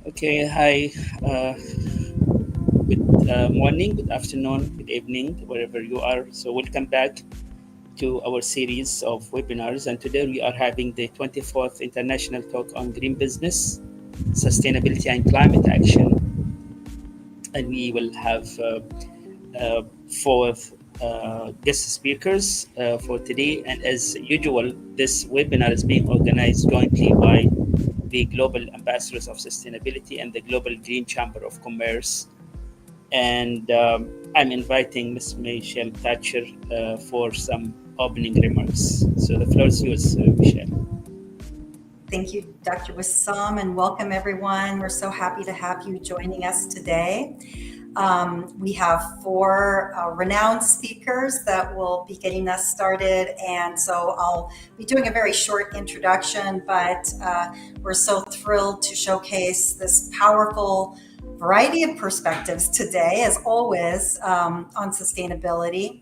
Okay, hi. Good morning, good afternoon, good evening, wherever you are. So, welcome back to our series of webinars. And today we are having the 24th International Talk on Green Business, Sustainability, and Climate Action. And we will have uh, four guest speakers for today. And as usual, this webinar is being organized jointly by the Global Ambassadors of Sustainability and the Global Green Chamber of Commerce. And I'm inviting Ms. Michelle Thatcher for some opening remarks. So the floor is yours, Michelle. Thank you, Dr. Wissam, and welcome everyone. We're so happy to have you joining us today. We have four renowned speakers that will be getting us started, and so I'll be doing a very short introduction, but we're so thrilled to showcase this powerful variety of perspectives today, as always, on sustainability.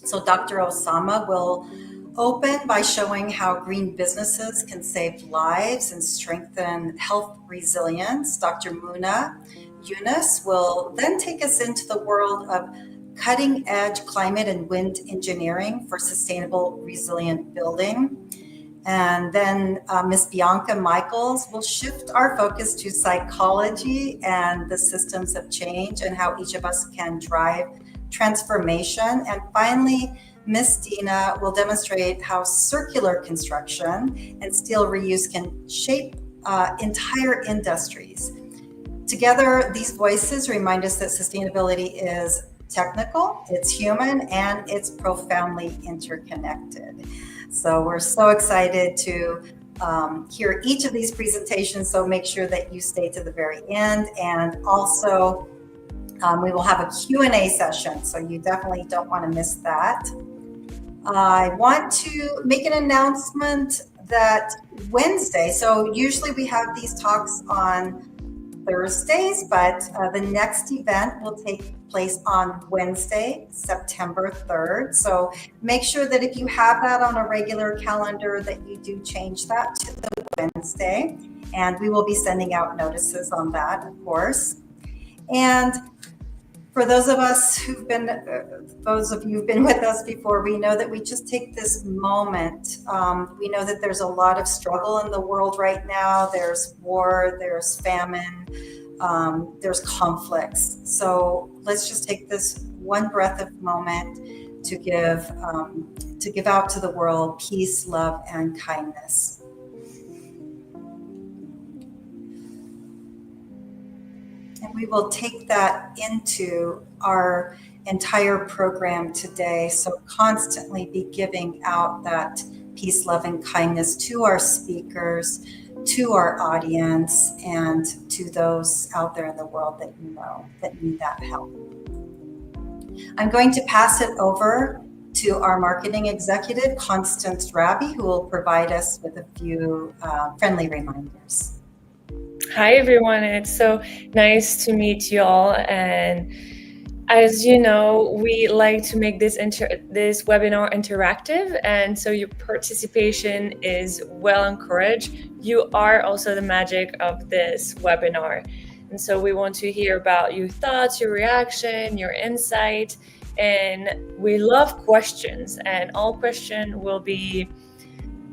So Dr. Osama will open by showing how green businesses can save lives and strengthen health resilience. Dr. Muna Yunus will then take us into the world of cutting edge climate and wind engineering for sustainable resilient building. And then Ms. Bianca Michaels will shift our focus to psychology and the systems of change and how each of us can drive transformation. And finally, Ms. Dina will demonstrate how circular construction and steel reuse can shape entire industries. Together, these voices remind us that sustainability is technical, it's human, and it's profoundly interconnected. So we're so excited to hear each of these presentations, so make sure that you stay to the very end. And also, we will have a Q&A session, so you definitely don't want to miss that. I want to make an announcement that Wednesday, so usually we have these talks on Thursdays, but the next event will take place on Wednesday, September 3rd. So make sure that if you have that on a regular calendar that you do change that to the Wednesday, and we will be sending out notices on that, of course. And for those of us who've been, those of you who've been with us before, we know that we just take this moment. We know that there's a lot of struggle in the world right now. There's war, there's famine, there's conflicts. So let's just take this one breath of moment to give out to the world peace, love, and kindness. And we will take that into our entire program today. So constantly be giving out that peace, love, and kindness to our speakers, to our audience, and to those out there in the world that you know that need that help. I'm going to pass it over to our marketing executive, Constance Rabi, who will provide us with a few friendly reminders. Hi, everyone. It's so nice to meet you all. And as you know, we like to make this webinar interactive. And so your participation is well encouraged. You are also the magic of this webinar. And so we want to hear about your thoughts, your reaction, your insight. And we love questions. And all questions will be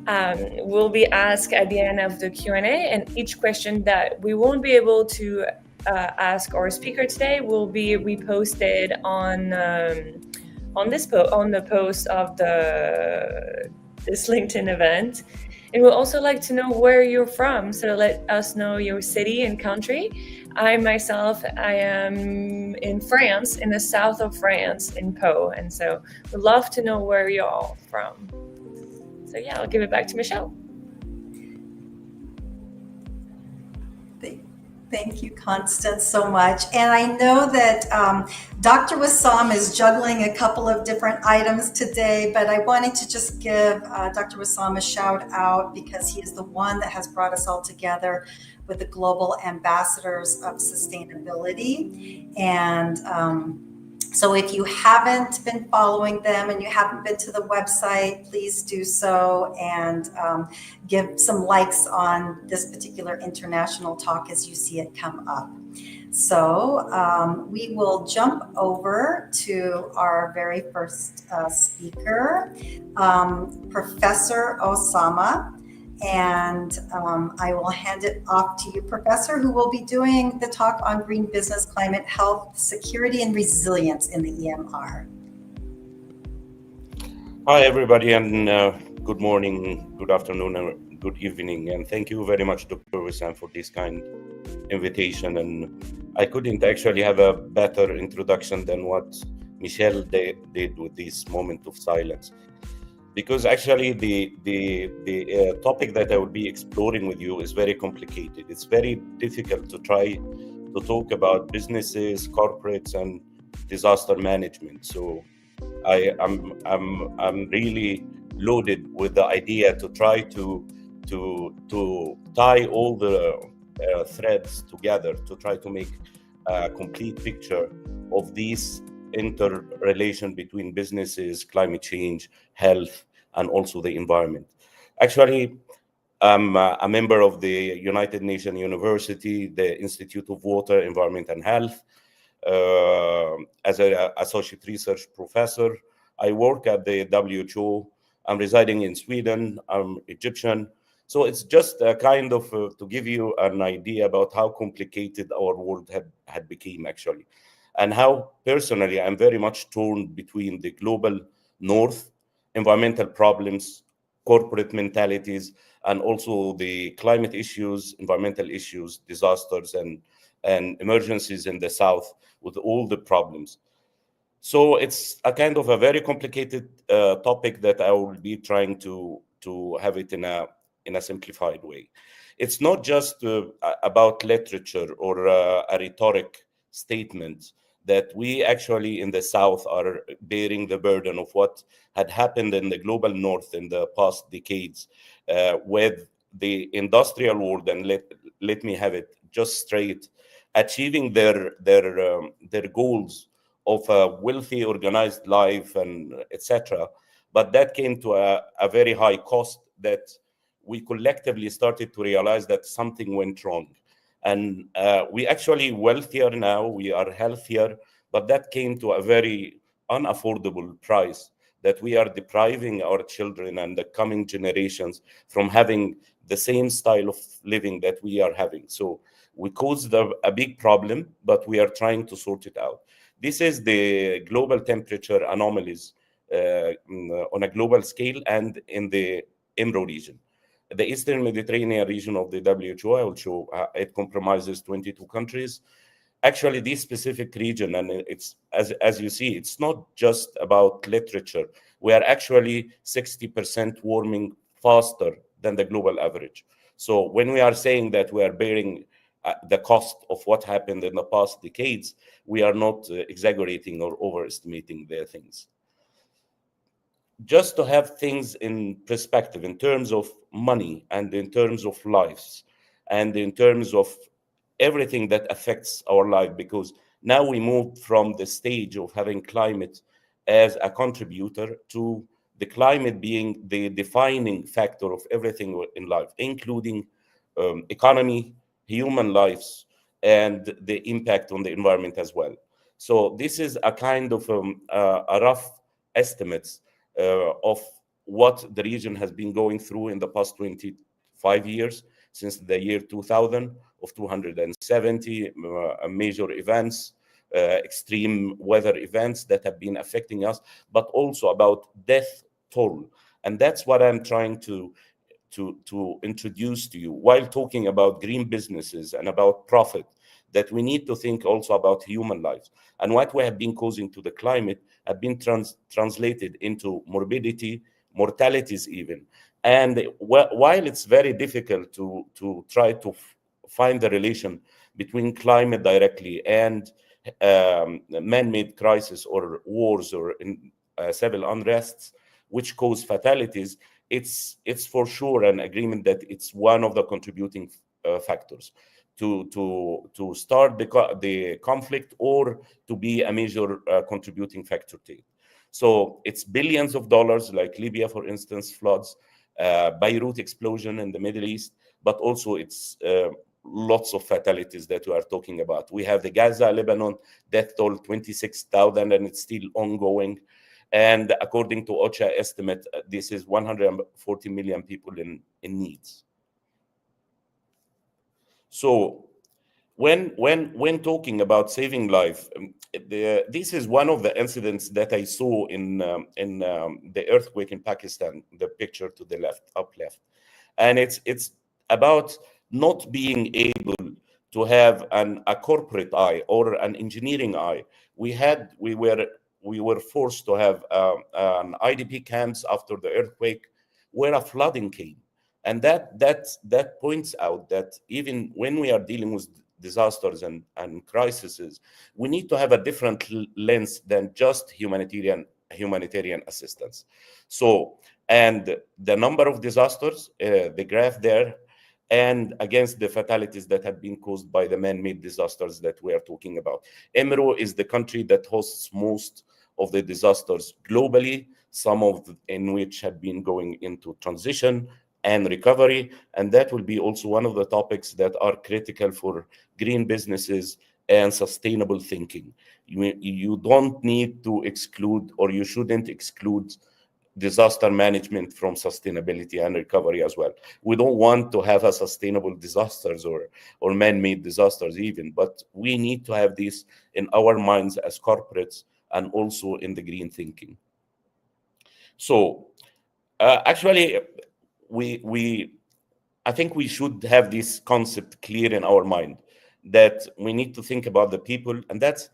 asked at the end of the Q&A, and each question that we won't be able to ask our speaker today will be reposted on the post of this LinkedIn event. And we'd also like to know where you're from, so let us know your city and country. I am in France, in the south of France, in Pau, and so we'd love to know where you're all from. So yeah, I'll give it back to Michelle. Thank you, Constance, so much. And I know that Dr. Wissam is juggling a couple of different items today, but I wanted to just give Dr. Wissam a shout out because he is the one that has brought us all together with the Global Ambassadors of Sustainability. And So if you haven't been following them and you haven't been to the website, please do so, and give some likes on this particular international talk as you see it come up. So we will jump over to our very first speaker, Professor Osama. And I will hand it off to you, Professor, who will be doing the talk on green business, climate, health, security, and resilience in the EMR. Hi, everybody, and good morning, good afternoon, and good evening. And thank you very much, Dr. Wissam, for this kind invitation. And I couldn't actually have a better introduction than what Michelle did with this moment of silence. Because actually the topic that I will be exploring with you is very complicated. It's very difficult to try to talk about businesses, corporates, and disaster management. So I'm really loaded with the idea to try to tie all the threads together to try to make a complete picture of these interrelation between businesses, climate change, health, and also the environment. Actually, I'm a member of the United Nations University, the Institute of Water, Environment, and Health. As an associate research professor, I work at the WHO. I'm residing in Sweden. I'm Egyptian. So it's just a kind of to give you an idea about how complicated our world had become actually, and how personally I'm very much torn between the global north, environmental problems, corporate mentalities, and also the climate issues, environmental issues, disasters, and emergencies in the south with all the problems. So it's a kind of a very complicated topic that I will be trying to have it in a simplified way. It's not just about literature or a rhetoric statement that we actually in the South are bearing the burden of what had happened in the global North in the past decades with the industrial world, and let me have it just straight, achieving their goals of a wealthy, organized life and etc. But that came to a very high cost that we collectively started to realize that something went wrong. And we actually wealthier now, we are healthier, but that came to a very unaffordable price that we are depriving our children and the coming generations from having the same style of living that we are having. So we caused a big problem, but we are trying to sort it out. This is the global temperature anomalies on a global scale and in the EMRO region. The Eastern Mediterranean region of the WHO, I will show, it comprises 22 countries. Actually, this specific region, and it's as you see, it's not just about literature. We are actually 60% warming faster than the global average. So when we are saying that we are bearing the cost of what happened in the past decades, we are not exaggerating or overestimating the things. Just to have things in perspective in terms of money and in terms of lives and in terms of everything that affects our life, because now we moved from the stage of having climate as a contributor to the climate being the defining factor of everything in life, including economy, human lives, and the impact on the environment as well. So this is a kind of a rough estimates of what the region has been going through in the past 25 years, since the year 2000, of 270 major events, extreme weather events that have been affecting us, but also about death toll. And that's what I'm trying to introduce to you while talking about green businesses and about profit, that we need to think also about human lives. And what we have been causing to the climate have been translated into morbidity, mortalities even. And while it's very difficult to try to find the relation between climate directly and man-made crisis or wars or civil unrests, which cause fatalities, it's for sure an agreement that it's one of the contributing factors to start the conflict or to be a major contributing factor to it. So it's billions of dollars, like Libya, for instance, floods, Beirut explosion in the Middle East, but also it's lots of fatalities that we are talking about. We have the Gaza, Lebanon death toll 26,000, and it's still ongoing. And according to OCHA estimate, this is 140 million people in needs. So when talking about saving life, this is one of the incidents that I saw in the earthquake in Pakistan, the picture to the left, up left. And it's about not being able to have a corporate eye or an engineering eye. We were forced to have an IDP camps after the earthquake where a flooding came. And that points out that even when we are dealing with disasters and crises, we need to have a different lens than just humanitarian assistance. So, and the number of disasters, the graph there, and against the fatalities that have been caused by the man-made disasters that we are talking about. EMRO is the country that hosts most of the disasters globally, some of in which have been going into transition and recovery, and that will be also one of the topics that are critical for green businesses and sustainable thinking. You don't need to exclude, or you shouldn't exclude, disaster management from sustainability and recovery as well. We don't want to have a sustainable disasters or man-made disasters even, but we need to have this in our minds as corporates and also in the green thinking. So actually, I think we should have this concept clear in our mind that we need to think about the people, and that's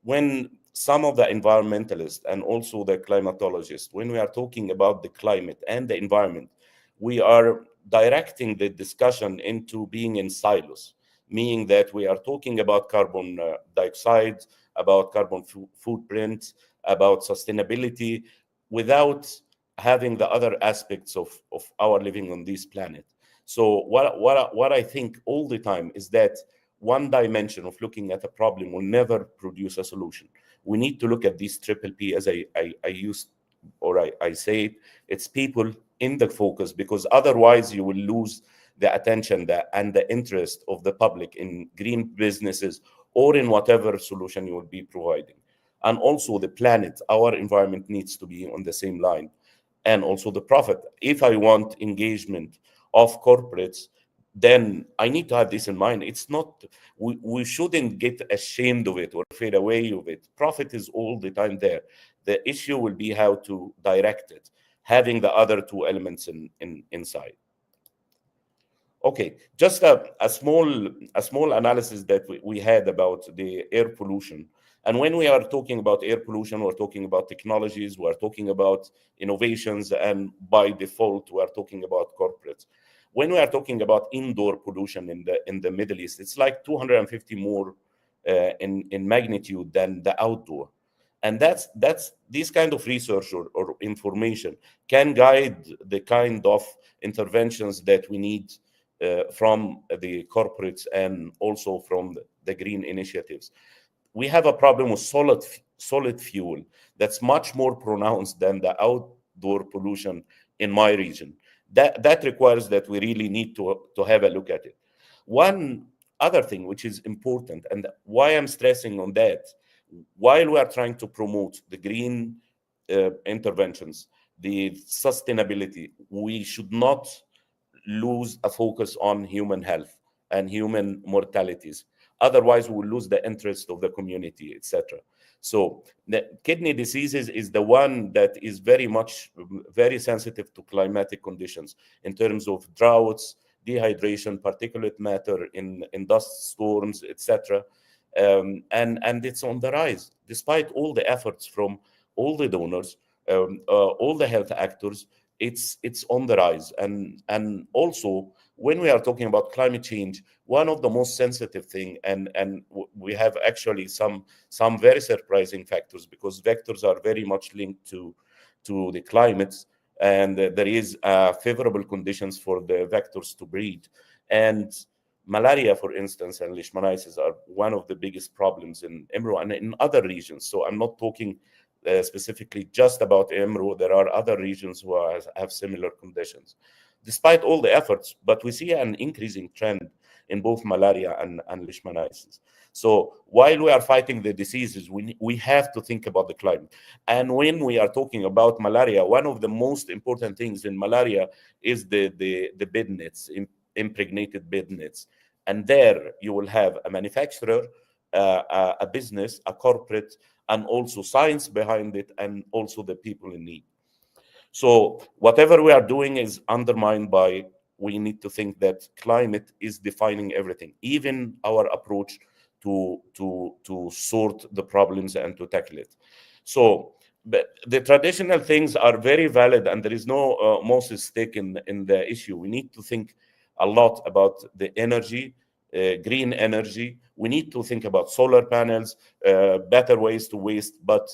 when some of the environmentalists and also the climatologists, when we are talking about the climate and the environment, we are directing the discussion into being in silos, meaning that we are talking about carbon dioxide, about carbon footprint, about sustainability, without having the other aspects of our living on this planet. So what I think all the time is that one dimension of looking at a problem will never produce a solution. We need to look at these triple P, as I use, or I say it, it's people in the focus, because otherwise you will lose the attention and the interest of the public in green businesses or in whatever solution you will be providing. And also the planet, our environment needs to be on the same line. And also the profit. If I want engagement of corporates, then I need to have this in mind. It's not, we shouldn't get ashamed of it or fade away of it. Profit is all the time there. The issue will be how to direct it, having the other two elements inside. Okay, just a small analysis that we had about the air pollution. And when we are talking about air pollution, we're talking about technologies, we're talking about innovations, and by default, we are talking about corporates. When we are talking about indoor pollution in the Middle East, it's like 250 more in magnitude than the outdoor. And that's this kind of research or information can guide the kind of interventions that we need from the corporates and also from the green initiatives. We have a problem with solid fuel that's much more pronounced than the outdoor pollution in my region. That requires that we really need to have a look at it. One other thing which is important, and why I'm stressing on that, while we are trying to promote the green interventions, the sustainability, we should not lose a focus on human health and human mortalities. Otherwise, we will lose the interest of the community, etc. So the kidney diseases is the one that is very sensitive to climatic conditions in terms of droughts, dehydration, particulate matter in dust storms, etc. And it's on the rise, despite all the efforts from all the donors, all the health actors. It's on the rise, and also when we are talking about climate change, one of the most sensitive thing, and we have actually some very surprising factors, because vectors are very much linked to the climate, and there is favorable conditions for the vectors to breed. And malaria, for instance, and leishmaniasis are one of the biggest problems in Emru and in other regions. So I'm not talking specifically just about Emru. There are other regions who have similar conditions. Despite all the efforts, but we see an increasing trend in both malaria and leishmaniasis. So while we are fighting the diseases, we have to think about the climate. And when we are talking about malaria, one of the most important things in malaria is the bed nets, impregnated bed nets. And there you will have a manufacturer, a business, a corporate, and also science behind it, and also the people in need. So whatever we are doing is undermined by, we need to think that climate is defining everything, even our approach to sort the problems and to tackle it. So but the traditional things are very valid, and there is no Moses stick in the issue. We need to think a lot about the energy, green energy. We need to think about solar panels, better ways to waste. But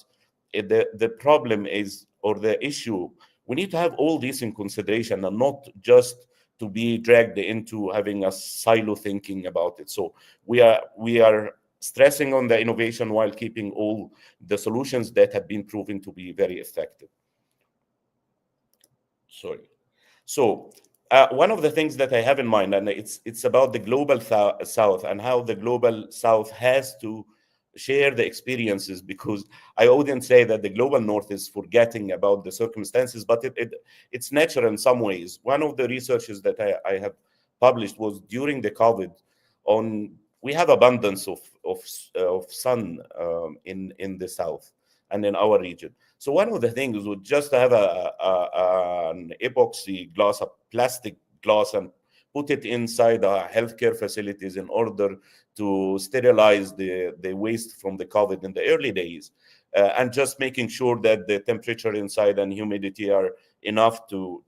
the problem is, or the issue, we need to have all this in consideration and not just to be dragged into having a silo thinking about it. So we are stressing on the innovation while keeping all the solutions that have been proven to be very effective. Sorry. So one of the things that I have in mind, and it's about the global south and how the global south has to share the experiences, because I wouldn't say that the global north is forgetting about the circumstances, but it's natural in some ways. One of the researches that I have published was during the COVID on, we have abundance of sun in the south and in our region. So one of the things would just have an epoxy glass, a plastic glass, and put it inside our healthcare facilities in order to sterilize the waste from the COVID in the early days, and just making sure that the temperature inside and humidity are enough to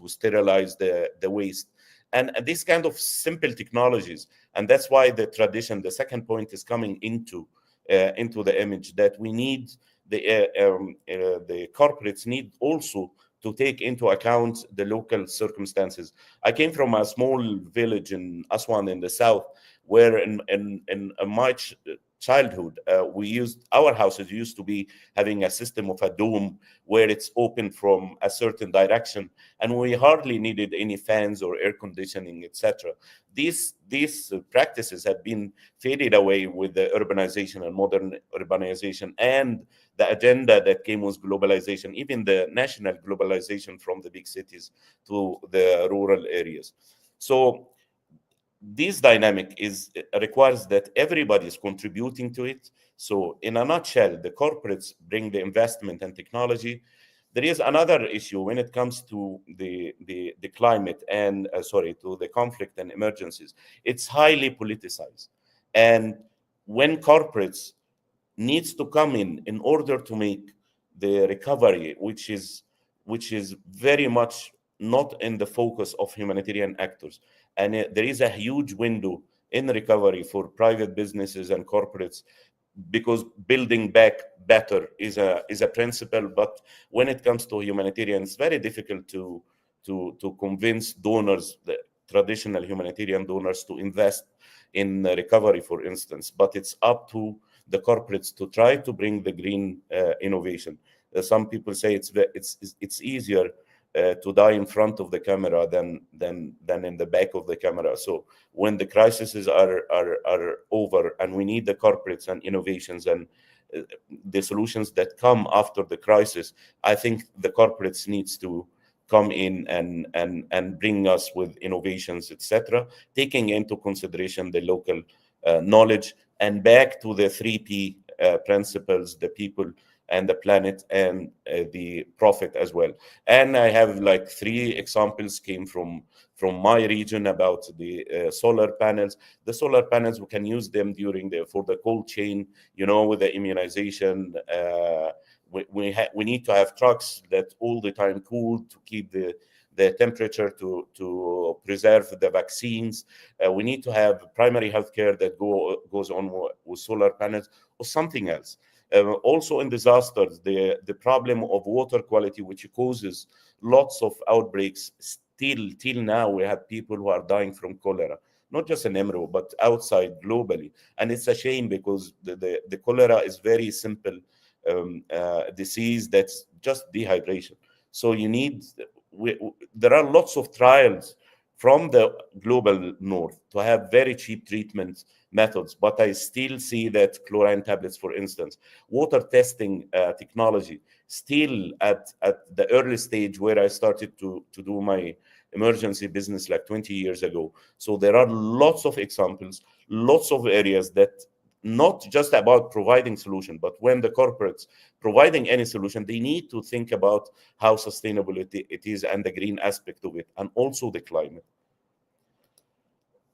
sterilize the waste. And this kind of simple technologies, and that's why the tradition, the second point, is coming into the image, that we need the corporates need also to take into account the local circumstances. I came from a small village in Aswan in the south, where in my childhood, our houses used to be having a system of a dome where it's open from a certain direction, and we hardly needed any fans or air conditioning, etc. These practices have been faded away with the urbanization and modern urbanization and the agenda that came with globalization, even the national globalization from the big cities to the rural areas. So this dynamic requires that everybody is contributing to it. So in a nutshell, the corporates bring the investment and technology. There is another issue when it comes to the climate and to the conflict and emergencies. It's highly politicized, and when corporates needs to come in order to make the recovery, which is very much not in the focus of humanitarian actors. And there is a huge window in recovery for private businesses and corporates, because building back better is a principle. But when it comes to humanitarian, it's very difficult to convince donors, the traditional humanitarian donors, to invest in recovery, for instance. But it's up to the corporates to try to bring the green innovation. Some people say it's easier to die in front of the camera than in the back of the camera. So when the crises are over, and we need the corporates and innovations and the solutions that come after the crisis, I think the corporates needs to come in and bring us with innovations, etc., taking into consideration the local knowledge, and back to the 3P principles: the people and the planet and the profit as well. And I have like 3 examples came from my region about the solar panels. The solar panels, we can use them for the cold chain, with the immunization. We need to have trucks that all the time cool to keep the temperature, to preserve the vaccines. We need to have primary healthcare that goes on with solar panels or something else. Also in disasters, the problem of water quality, which causes lots of outbreaks. Till now, we have people who are dying from cholera. not just in Emro, but outside globally. And it's a shame because the cholera is very simple disease that's just dehydration. So you need, there are lots of trials from the global north to have very cheap treatment methods, but I still see that chlorine tablets, for instance, water testing technology, still at the early stage where I started to do my emergency business like 20 years ago. So there are lots of examples, lots of areas that not just about providing solution, but when the corporates providing any solution, they need to think about how sustainable it is and the green aspect of it, and also the climate.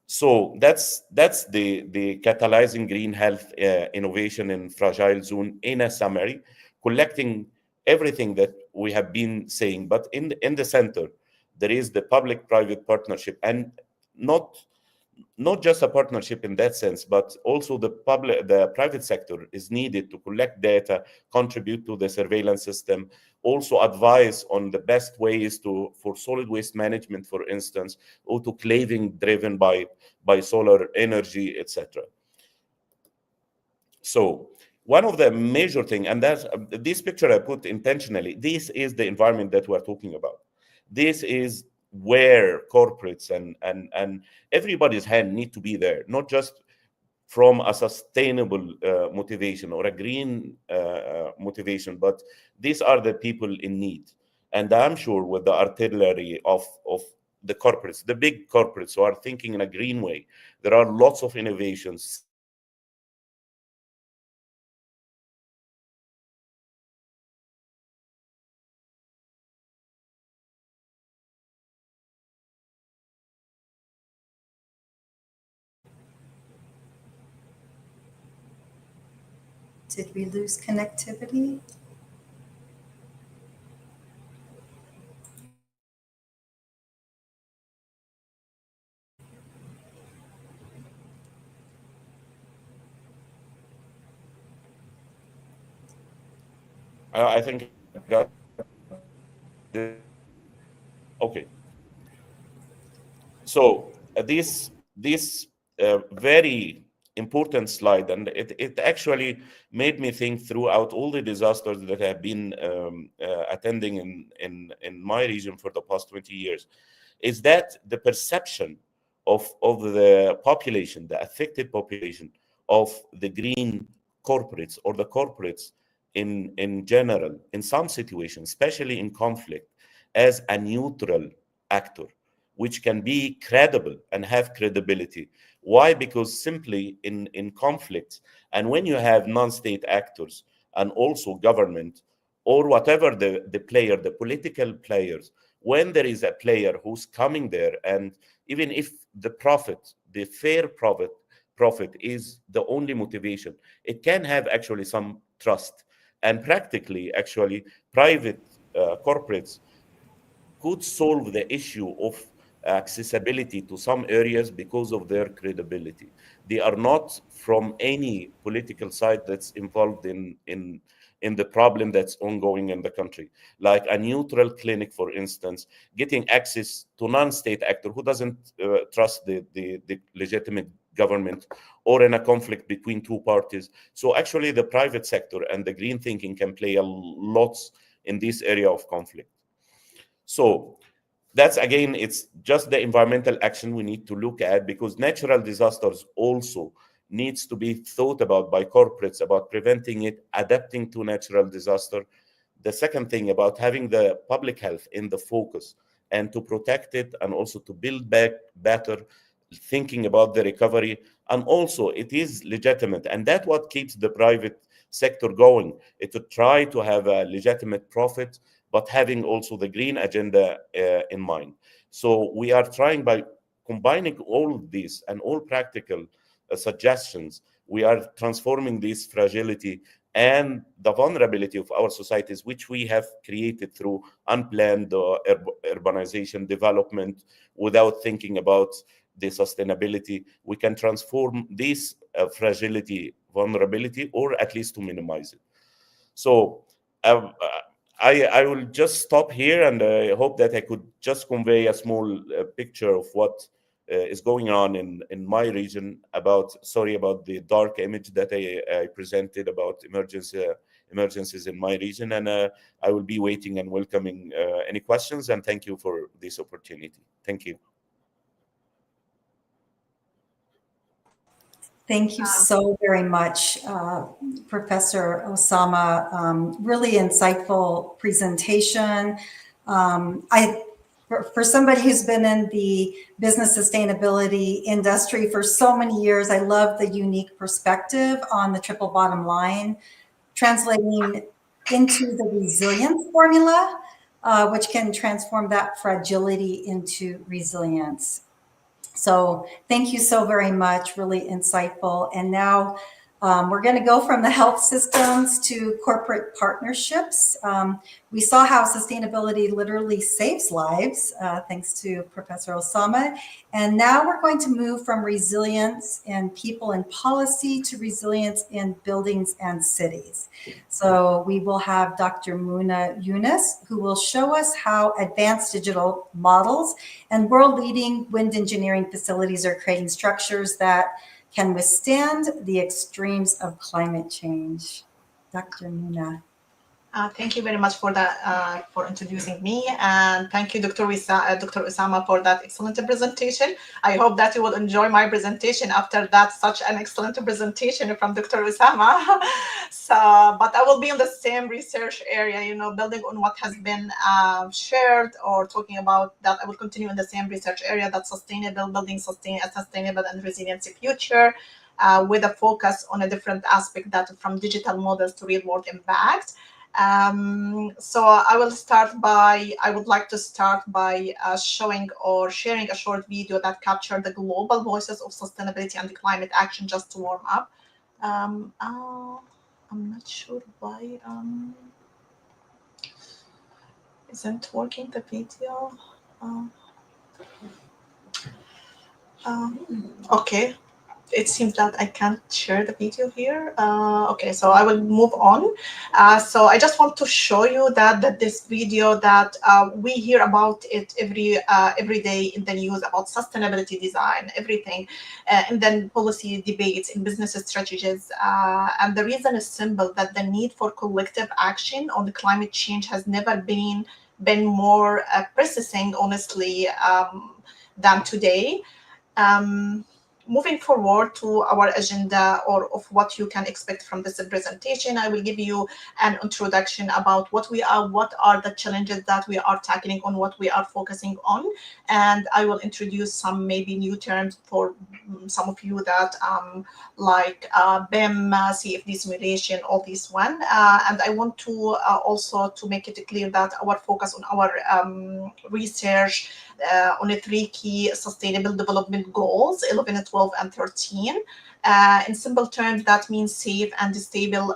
So that's the catalyzing green health innovation in fragile zone in a summary, collecting everything that we have been saying. But in the center, there is the public-private partnership, and not just a partnership in that sense, but also the private sector is needed to collect data, contribute to the surveillance system, also advise on the best ways for solid waste management, for instance, autoclaving driven by solar energy, etc. So one of the major thing, and that's this picture I put intentionally, this is the environment that we're talking about. This is where corporates and everybody's hand need to be there, not just from a sustainable motivation or a green motivation, but these are the people in need. And I'm sure with the artillery of the corporates, the big corporates who are thinking in a green way, there are lots of innovations. Did we lose connectivity? I think I got okay. So this very important slide, and it actually made me think throughout all the disasters that I have been attending in my region for the past 20 years, is that the perception of the population, the affected population, of the green corporates or the corporates in general, in some situations, especially in conflict, as a neutral actor, which can be credible and have credibility. Why? Because simply in conflicts, and when you have non-state actors and also government or whatever the player, the political players, when there is a player who's coming there, and even if the profit, the fair profit is the only motivation, it can have actually some trust. And practically, actually, private corporates could solve the issue of accessibility to some areas because of their credibility. They are not from any political side that's involved in the problem that's ongoing in the country. Like a neutral clinic, for instance, getting access to non-state actor who doesn't trust the legitimate government, or in a conflict between two parties. So actually the private sector and the green thinking can play a lot in this area of conflict. So that's, again, it's just the environmental action we need to look at, because natural disasters also needs to be thought about by corporates, about preventing it, adapting to natural disaster. The second thing about having the public health in the focus and to protect it, and also to build back better, thinking about the recovery. And also it is legitimate, and that's what keeps the private sector going, it to try to have a legitimate profit, but having also the green agenda in mind. So we are trying, by combining all of these and all practical suggestions, we are transforming this fragility and the vulnerability of our societies, which we have created through unplanned urbanization development without thinking about the sustainability. We can transform this fragility, vulnerability, or at least to minimize it. So I will just stop here, and I hope that I could just convey a small picture of what is going on in my region. Sorry about the dark image that I presented about emergencies in my region, and I will be waiting and welcoming any questions, and thank you for this opportunity. Thank you. Thank you so very much, Professor Osama. Really insightful presentation. For somebody who's been in the business sustainability industry for so many years, I love the unique perspective on the triple bottom line, translating into the resilience formula, which can transform that fragility into resilience. So thank you so very much, really insightful. And now we're going to go from the health systems to corporate partnerships. We saw how sustainability literally saves lives, thanks to Professor Osama. And now we're going to move from resilience in people and policy to resilience in buildings and cities. So we will have Dr. Muna Yunus, who will show us how advanced digital models and world-leading wind engineering facilities are creating structures that can withstand the extremes of climate change. Dr. Muna. Thank you very much for that, for introducing me, and thank you, Dr. Osama, for that excellent presentation. I hope that you will enjoy my presentation after that such an excellent presentation from Dr. Osama. But I will be in the same research area, building on what has been shared or talking about that. I will continue in the same research area, that sustainable building, a sustainable and resilient future, with a focus on a different aspect, that from digital models to real world impact. So I would like to start by showing or sharing a short video that captured the global voices of sustainability and climate action, just to warm up. I'm not sure why isn't working the video. Okay. It seems that I can't share the video here. Okay, so I will move on. So I just want to show you that this video, that we hear about it every day in the news, about sustainability design, everything, and then policy debates in business strategies. And the reason is simple, that the need for collective action on the climate change has never been more pressing, honestly, than today. Moving forward to our agenda, or of what you can expect from this presentation, I will give you an introduction about what are the challenges that we are tackling, on what we are focusing on, and I will introduce some maybe new terms for some of you that like BIM, CFD simulation, all these one, and I want to also to make it clear that our focus on our research on the 3 key sustainable development goals, 11, 12, and 13. In simple terms, that means safe and stable,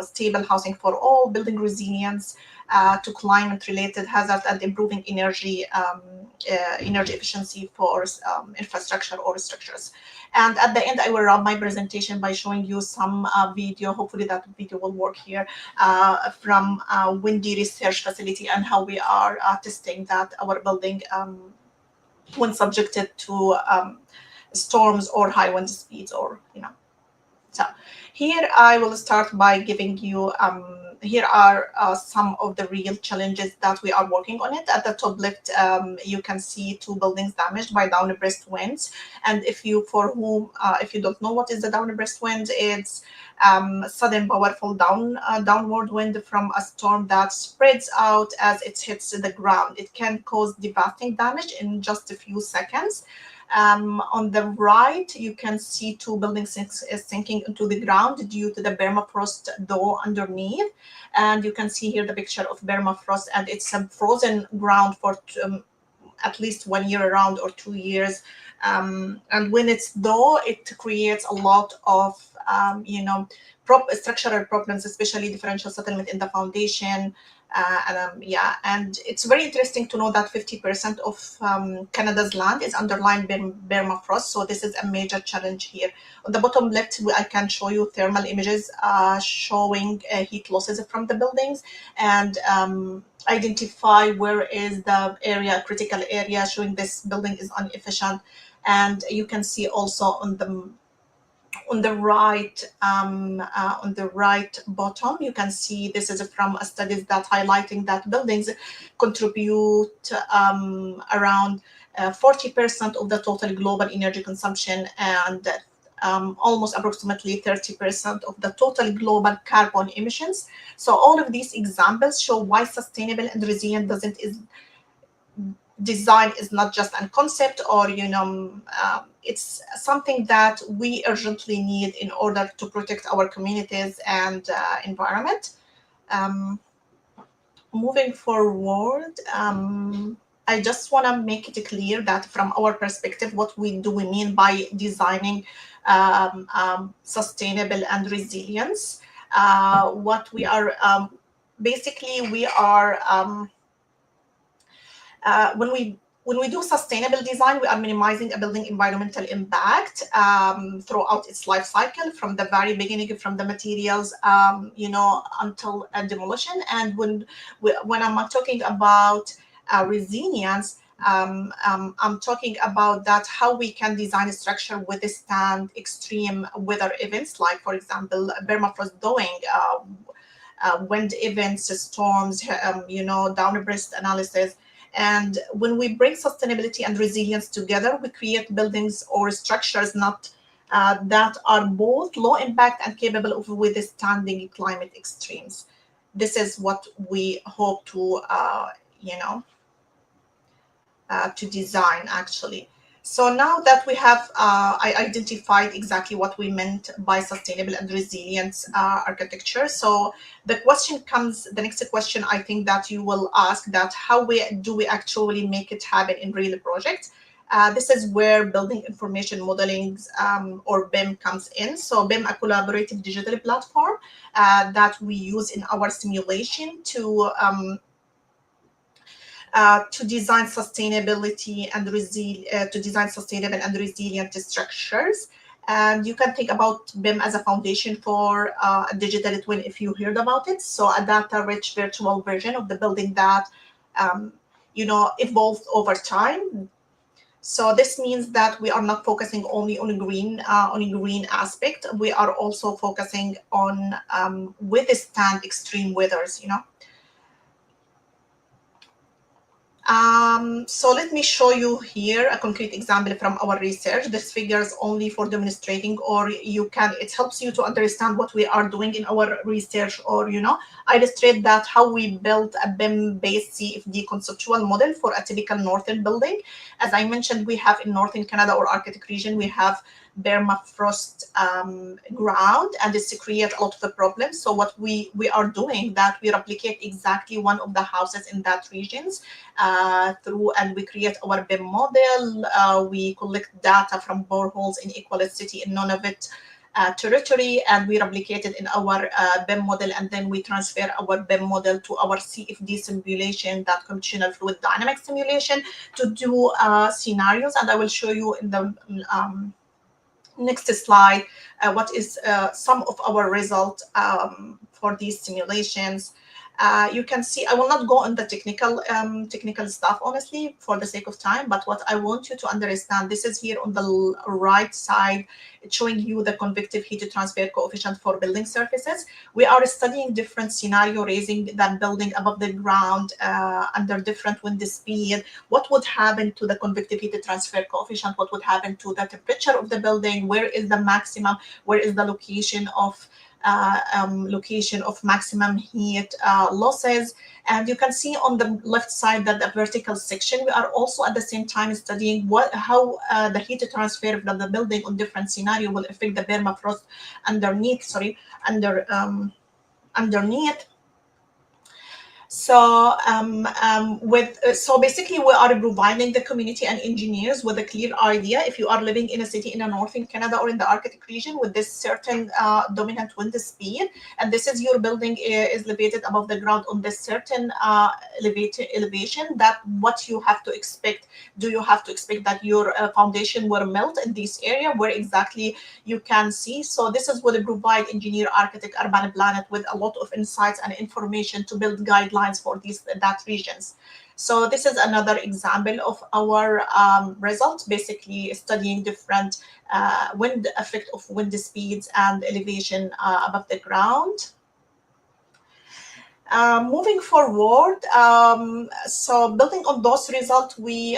stable housing for all, building resilience to climate-related hazards, and improving energy efficiency for infrastructure or structures. And at the end, I will wrap my presentation by showing you some video. Hopefully that video will work here, from Windy Research Facility, and how we are testing that our building when subjected to storms or high wind speeds, or So here I will start by giving you here are some of the real challenges that we are working on it. At the top left, you can see 2 buildings damaged by downburst winds. And if you don't know what is the downburst wind, it's sudden powerful downward wind from a storm that spreads out as it hits the ground. It can cause devastating damage in just a few seconds. On the right, you can see 2 buildings sinking into the ground due to the permafrost thaw underneath. And you can see here the picture of permafrost, and it's a frozen ground for at least 1 year around, or 2 years. And when it's thaw, it creates a lot of structural problems, especially differential settlement in the foundation, Yeah, and it's very interesting to know that 50% of Canada's land is underlying permafrost. So this is a major challenge here. On the bottom left, I can show you thermal images showing heat losses from the buildings, and identify where is the area, critical area, showing this building is inefficient. And you can see also on the right bottom, you can see this is from studies that highlighting that buildings contribute around 40% of the total global energy consumption, and almost approximately 30% of the total global carbon emissions. So all of these examples show why sustainable and resilient design is not just a concept, or it's something that we urgently need in order to protect our communities and environment. Moving forward, I just want to make it clear that from our perspective, what we mean by designing sustainable and resilience. What we are basically, we are when we do sustainable design, we are minimizing a building environmental impact throughout its life cycle, from the very beginning, from the materials, until demolition. And when I'm talking about resilience, I'm talking about that how we can design a structure withstand extreme weather events, like, for example, permafrost thawing, wind events, storms, downburst analysis. And when we bring sustainability and resilience together, we create buildings or structures that are both low impact and capable of withstanding climate extremes. This is what we hope to, to design, actually. So now that we have I identified exactly what we meant by sustainable and resilient architecture, so the next question I think that you will ask, that how do we actually make it happen in real projects? This is where building information modeling, or BIM, comes in. So BIM, a collaborative digital platform that we use in our simulation to design sustainability and sustainable and resilient structures. And you can think about BIM as a foundation for a digital twin, if you heard about it. So a data-rich virtual version of the building that evolved over time. So this means that we are not focusing only on a green aspect. We are also focusing on withstand extreme weathers. So let me show you here a concrete example from our research. This figure is only for demonstrating, or it helps you to understand what we are doing in our research, or illustrate that how we built a BIM-based CFD conceptual model for a typical northern building. As I mentioned, we have in northern Canada or Arctic region, we have permafrost ground, and this creates a lot of the problems. So what we are doing, that we replicate exactly one of the houses in that regions and we create our BIM model. We collect data from boreholes in Equality in Nunavut territory, and we replicate it in our BIM model, and then we transfer our BIM model to our CFD simulation, that computational fluid dynamics simulation, to do scenarios. And I will show you in the next slide what is some of our results for these simulations. You can see, I will not go on the technical stuff, honestly, for the sake of time, but what I want you to understand, this is here on the right side, it's showing you the convective heat transfer coefficient for building surfaces. We are studying different scenario, raising that building above the ground under different wind speed. What would happen to the convective heat transfer coefficient? What would happen to the temperature of the building? Where is the maximum? Where is the location of maximum heat losses? And you can see on the left side that the vertical section, we are also at the same time studying how the heat transfer from the building on different scenario will affect the permafrost underneath. So so basically we are providing the community and engineers with a clear idea. If you are living in a city in northern Canada or in the Arctic region with this certain dominant wind speed, and this is your building is elevated above the ground on this certain elevation, that what you have to expect. Do you have to expect that your foundation will melt in this area where exactly you can see? So this is what provide engineer, architect, urban planet with a lot of insights and information to build guidelines for that regions. So this is another example of our results, basically studying different wind effect of wind speeds and elevation above the ground. Moving forward, so building on those results, we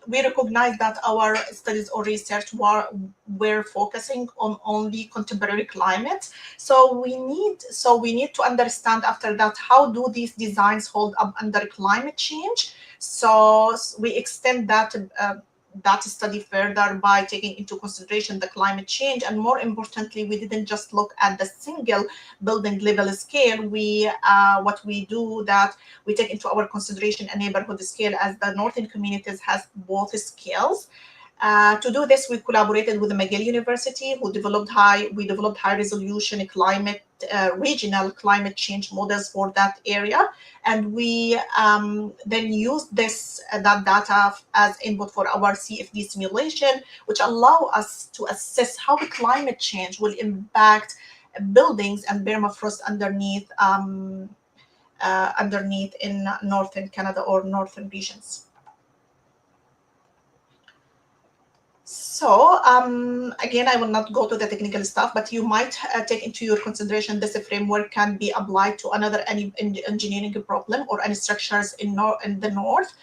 recognize that our studies or research were focusing on only contemporary climate. So we need to understand after that, how do these designs hold up under climate change? So we extend that study further by taking into consideration the climate change, and more importantly, we didn't just look at the single building level scale. What we do that we take into our consideration a neighborhood scale, as the northern communities has both scales. To do this, we collaborated with McGill University, who developed high resolution regional climate change models for that area, and we then used that data as input for our CFD simulation, which allow us to assess how climate change will impact buildings and permafrost underneath in northern Canada or northern regions. So again, I will not go to the technical stuff, but you might take into your consideration this framework can be applied to any engineering problem or any structures in the north.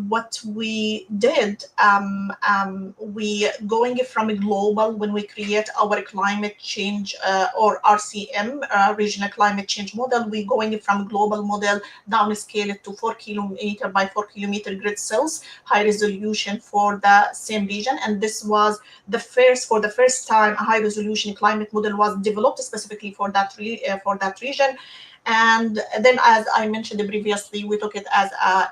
What we did, we going from a global, when we create our climate change or RCM, regional climate change model, we going from global model down scale it to 4 kilometer by 4 kilometer grid cells, high resolution for the same region. And this was for the first time, a high resolution climate model was developed specifically for that region. And then, as I mentioned previously, we took it as a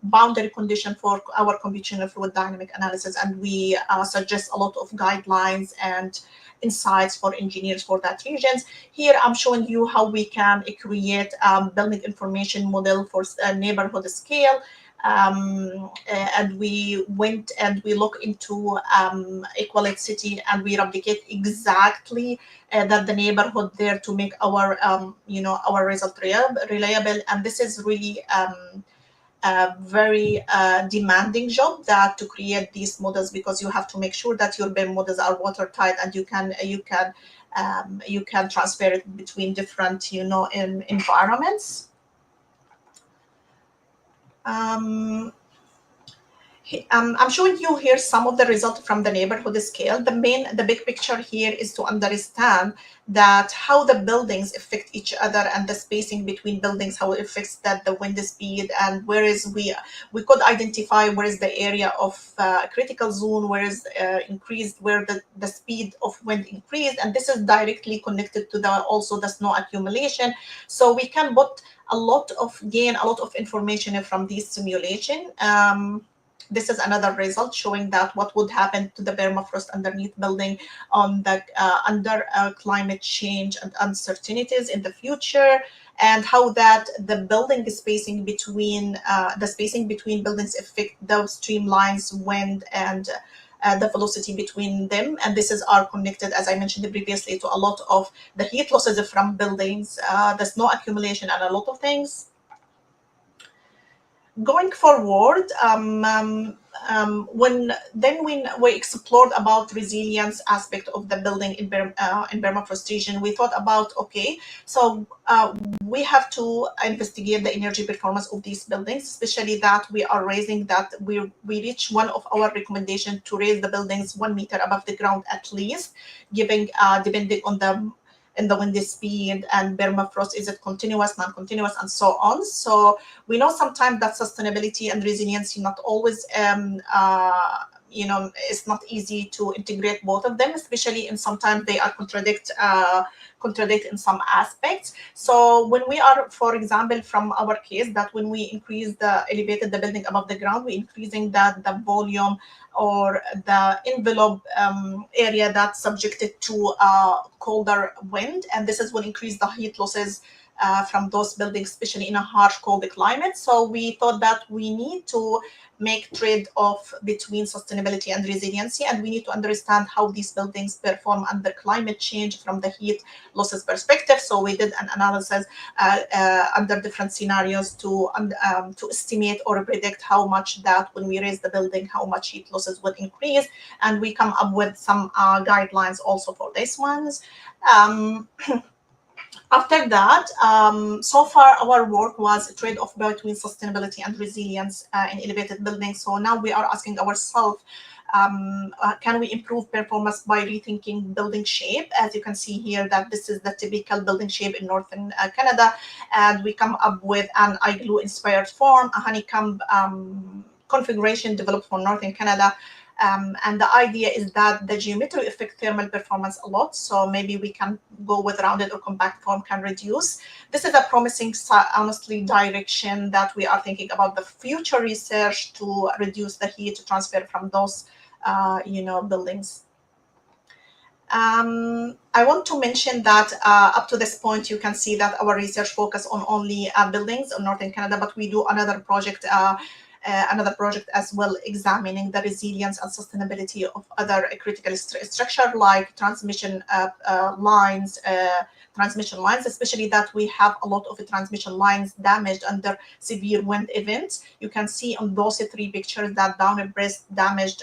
boundary condition for our computational fluid dynamic analysis, and we suggest a lot of guidelines and insights for engineers for that regions. Here, I'm showing you how we can create building information model for neighborhood scale. And we went and we look into equality city, and we replicate exactly that the neighborhood there to make our our result reliable. And this is really a very demanding job that to create these models, because you have to make sure that your BIM models are watertight, and you can transfer it between different environments. I'm showing you here some of the results from the neighborhood scale. The big picture here is to understand that how the buildings affect each other, and the spacing between buildings, how it affects the wind speed, and where is we could identify where is the area of critical zone, where is increased, where the speed of wind increased, and this is directly connected to also the snow accumulation. So we can gain a lot of information from this simulation. This is another result showing that what would happen to the permafrost underneath building on the under climate change and uncertainties in the future, and how that the building spacing between buildings affect those streamlines, wind, and the velocity between them. And this are connected, as I mentioned previously, to a lot of the heat losses from buildings, the snow accumulation, and a lot of things. Going forward, when we explored about resilience aspect of the building in permafrost region, we thought about, okay, so we have to investigate the energy performance of these buildings, especially that we are raising that we reach one of our recommendations to raise the buildings 1 meter above the ground at least, giving depending on the wind speed and permafrost, is it continuous, non-continuous, and so on. So we know sometimes that sustainability and resiliency not always it's not easy to integrate both of them, especially in sometimes they are contradict in some aspects. So when we are, for example, from our case, that when we elevated the building above the ground, we're increasing the volume or the envelope area that's subjected to colder wind, and this is what increase the heat losses from those buildings, especially in a harsh cold climate. So we thought that we need to make trade-off between sustainability and resiliency, and we need to understand how these buildings perform under climate change from the heat losses perspective. So we did an analysis under different scenarios to estimate or predict how much that when we raise the building, how much heat losses would increase, and we come up with some guidelines also for these ones. After that, so far our work was a trade-off between sustainability and resilience in elevated buildings. So now we are asking ourselves, can we improve performance by rethinking building shape? As you can see here, that this is the typical building shape in northern Canada, and we come up with an igloo-inspired form, a honeycomb configuration developed for northern Canada. And the idea is that the geometry affect thermal performance a lot, so maybe we can go with rounded or compact form can reduce. This is a promising, honestly, direction that we are thinking about the future research to reduce the heat transfer from those, buildings. I want to mention that up to this point, you can see that our research focus on only buildings in northern Canada, but we do another project as well, examining the resilience and sustainability of other critical structure like transmission lines, especially that we have a lot of the transmission lines damaged under severe wind events. You can see on those three pictures that down-breast damaged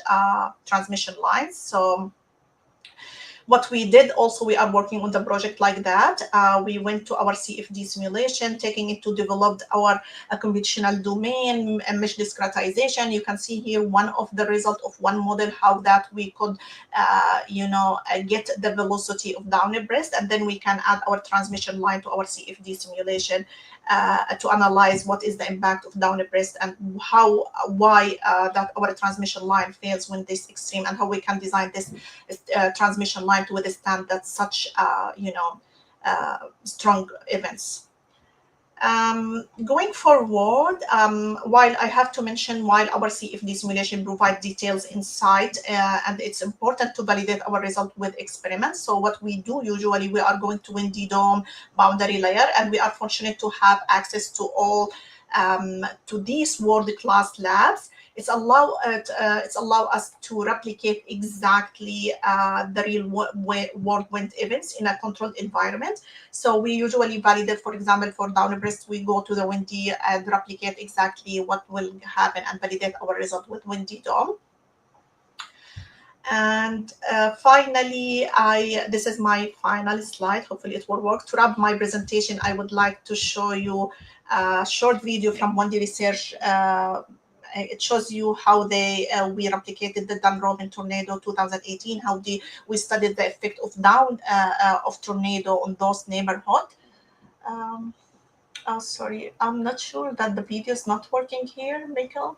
transmission lines. So what we did also, we are working on the project like that. We went to our CFD simulation, taking it to develop our computational domain and mesh discretization. You can see here one of the result of one model, how that we could, get the velocity of downburst, and then we can add our transmission line to our CFD simulation to analyze what is the impact of downburst and why that our transmission line fails when this extreme, and how we can design this transmission line to withstand that such strong events. Going forward, while I have to mention, while our CFD simulation provides details insight, and it's important to validate our result with experiments. So what we do usually, we are going to Windy Dome boundary layer, and we are fortunate to have access to all to these world-class labs. It's allow us to replicate exactly the real world wind events in a controlled environment. So we usually validate, for example, for downburst, we go to the Windy and replicate exactly what will happen and validate our result with Windy Dome. And finally, this is my final slide. Hopefully it will work. To wrap my presentation, I would like to show you a short video from Windy Research. It shows you how we replicated the Dunrobin tornado 2018. How we studied the effect of tornado on those neighborhoods. Sorry, I'm not sure that the video is not working here, Michael.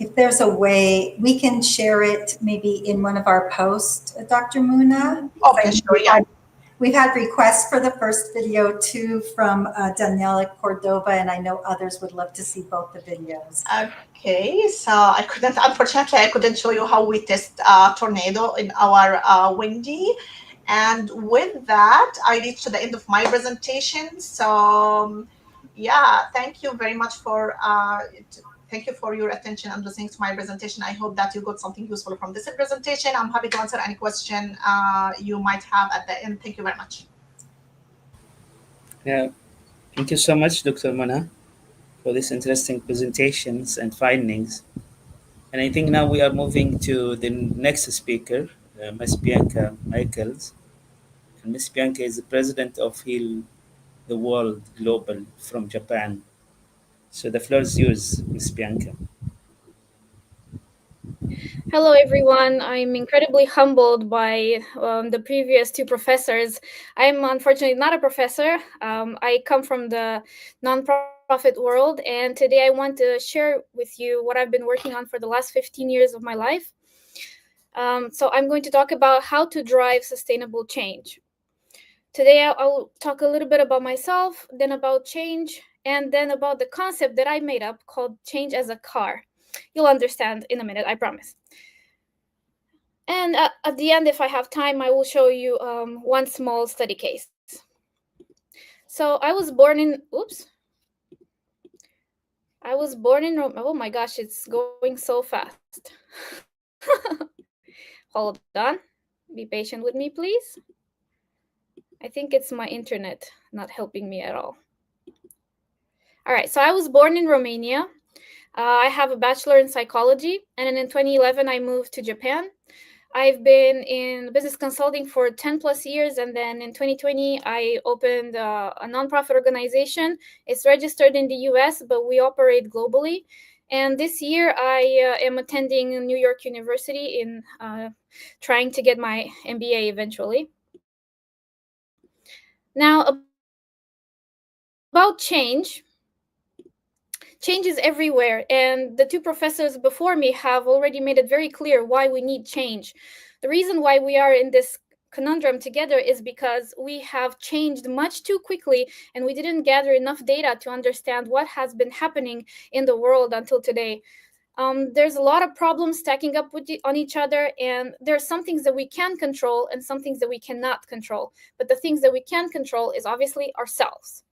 If there's a way, we can share it maybe in one of our posts, Dr. Muna. Okay, sure, yeah. We've had requests for the first video too from Daniela Cordova, and I know others would love to see both the videos. Okay, so unfortunately, I couldn't show you how we test tornado in our Windy. And with that, I reached to the end of my presentation. So yeah, thank you very much for thank you for your attention and listening to my presentation. I hope that you got something useful from this presentation. I'm happy to answer any question you might have at the end. Thank you very much. Yeah, thank you so much, Dr. Muna, for these interesting presentations and findings. And I think now we are moving to the next speaker, Ms. Bianca Michaels. And Ms. Bianca is the president of Heal the World Global from Japan. So the floor is yours, Ms. Bianca. Hello, everyone. I'm incredibly humbled by the previous two professors. I'm unfortunately not a professor. I come from the nonprofit world, and today I want to share with you what I've been working on for the last 15 years of my life. So I'm going to talk about how to drive sustainable change. Today, I'll talk a little bit about myself, then about change, and then about the concept that I made up called change as a car. You'll understand in a minute, I promise. And at the end, if I have time, I will show you one small study case. So I was born in, oh my gosh, it's going so fast. Hold on, be patient with me, please. I think it's my internet not helping me at all. All right, so I was born in Romania. I have a bachelor in psychology, and then in 2011, I moved to Japan. I've been in business consulting for 10 plus years. And then in 2020, I opened a nonprofit organization. It's registered in the US, but we operate globally. And this year, I am attending New York University in trying to get my MBA eventually. Now, about change. Change is everywhere, and the two professors before me have already made it very clear why we need change. The reason why we are in this conundrum together is because we have changed much too quickly, and we didn't gather enough data to understand what has been happening in the world until today. There's a lot of problems stacking up on each other, and there are some things that we can control and some things that we cannot control. But the things that we can control is obviously ourselves.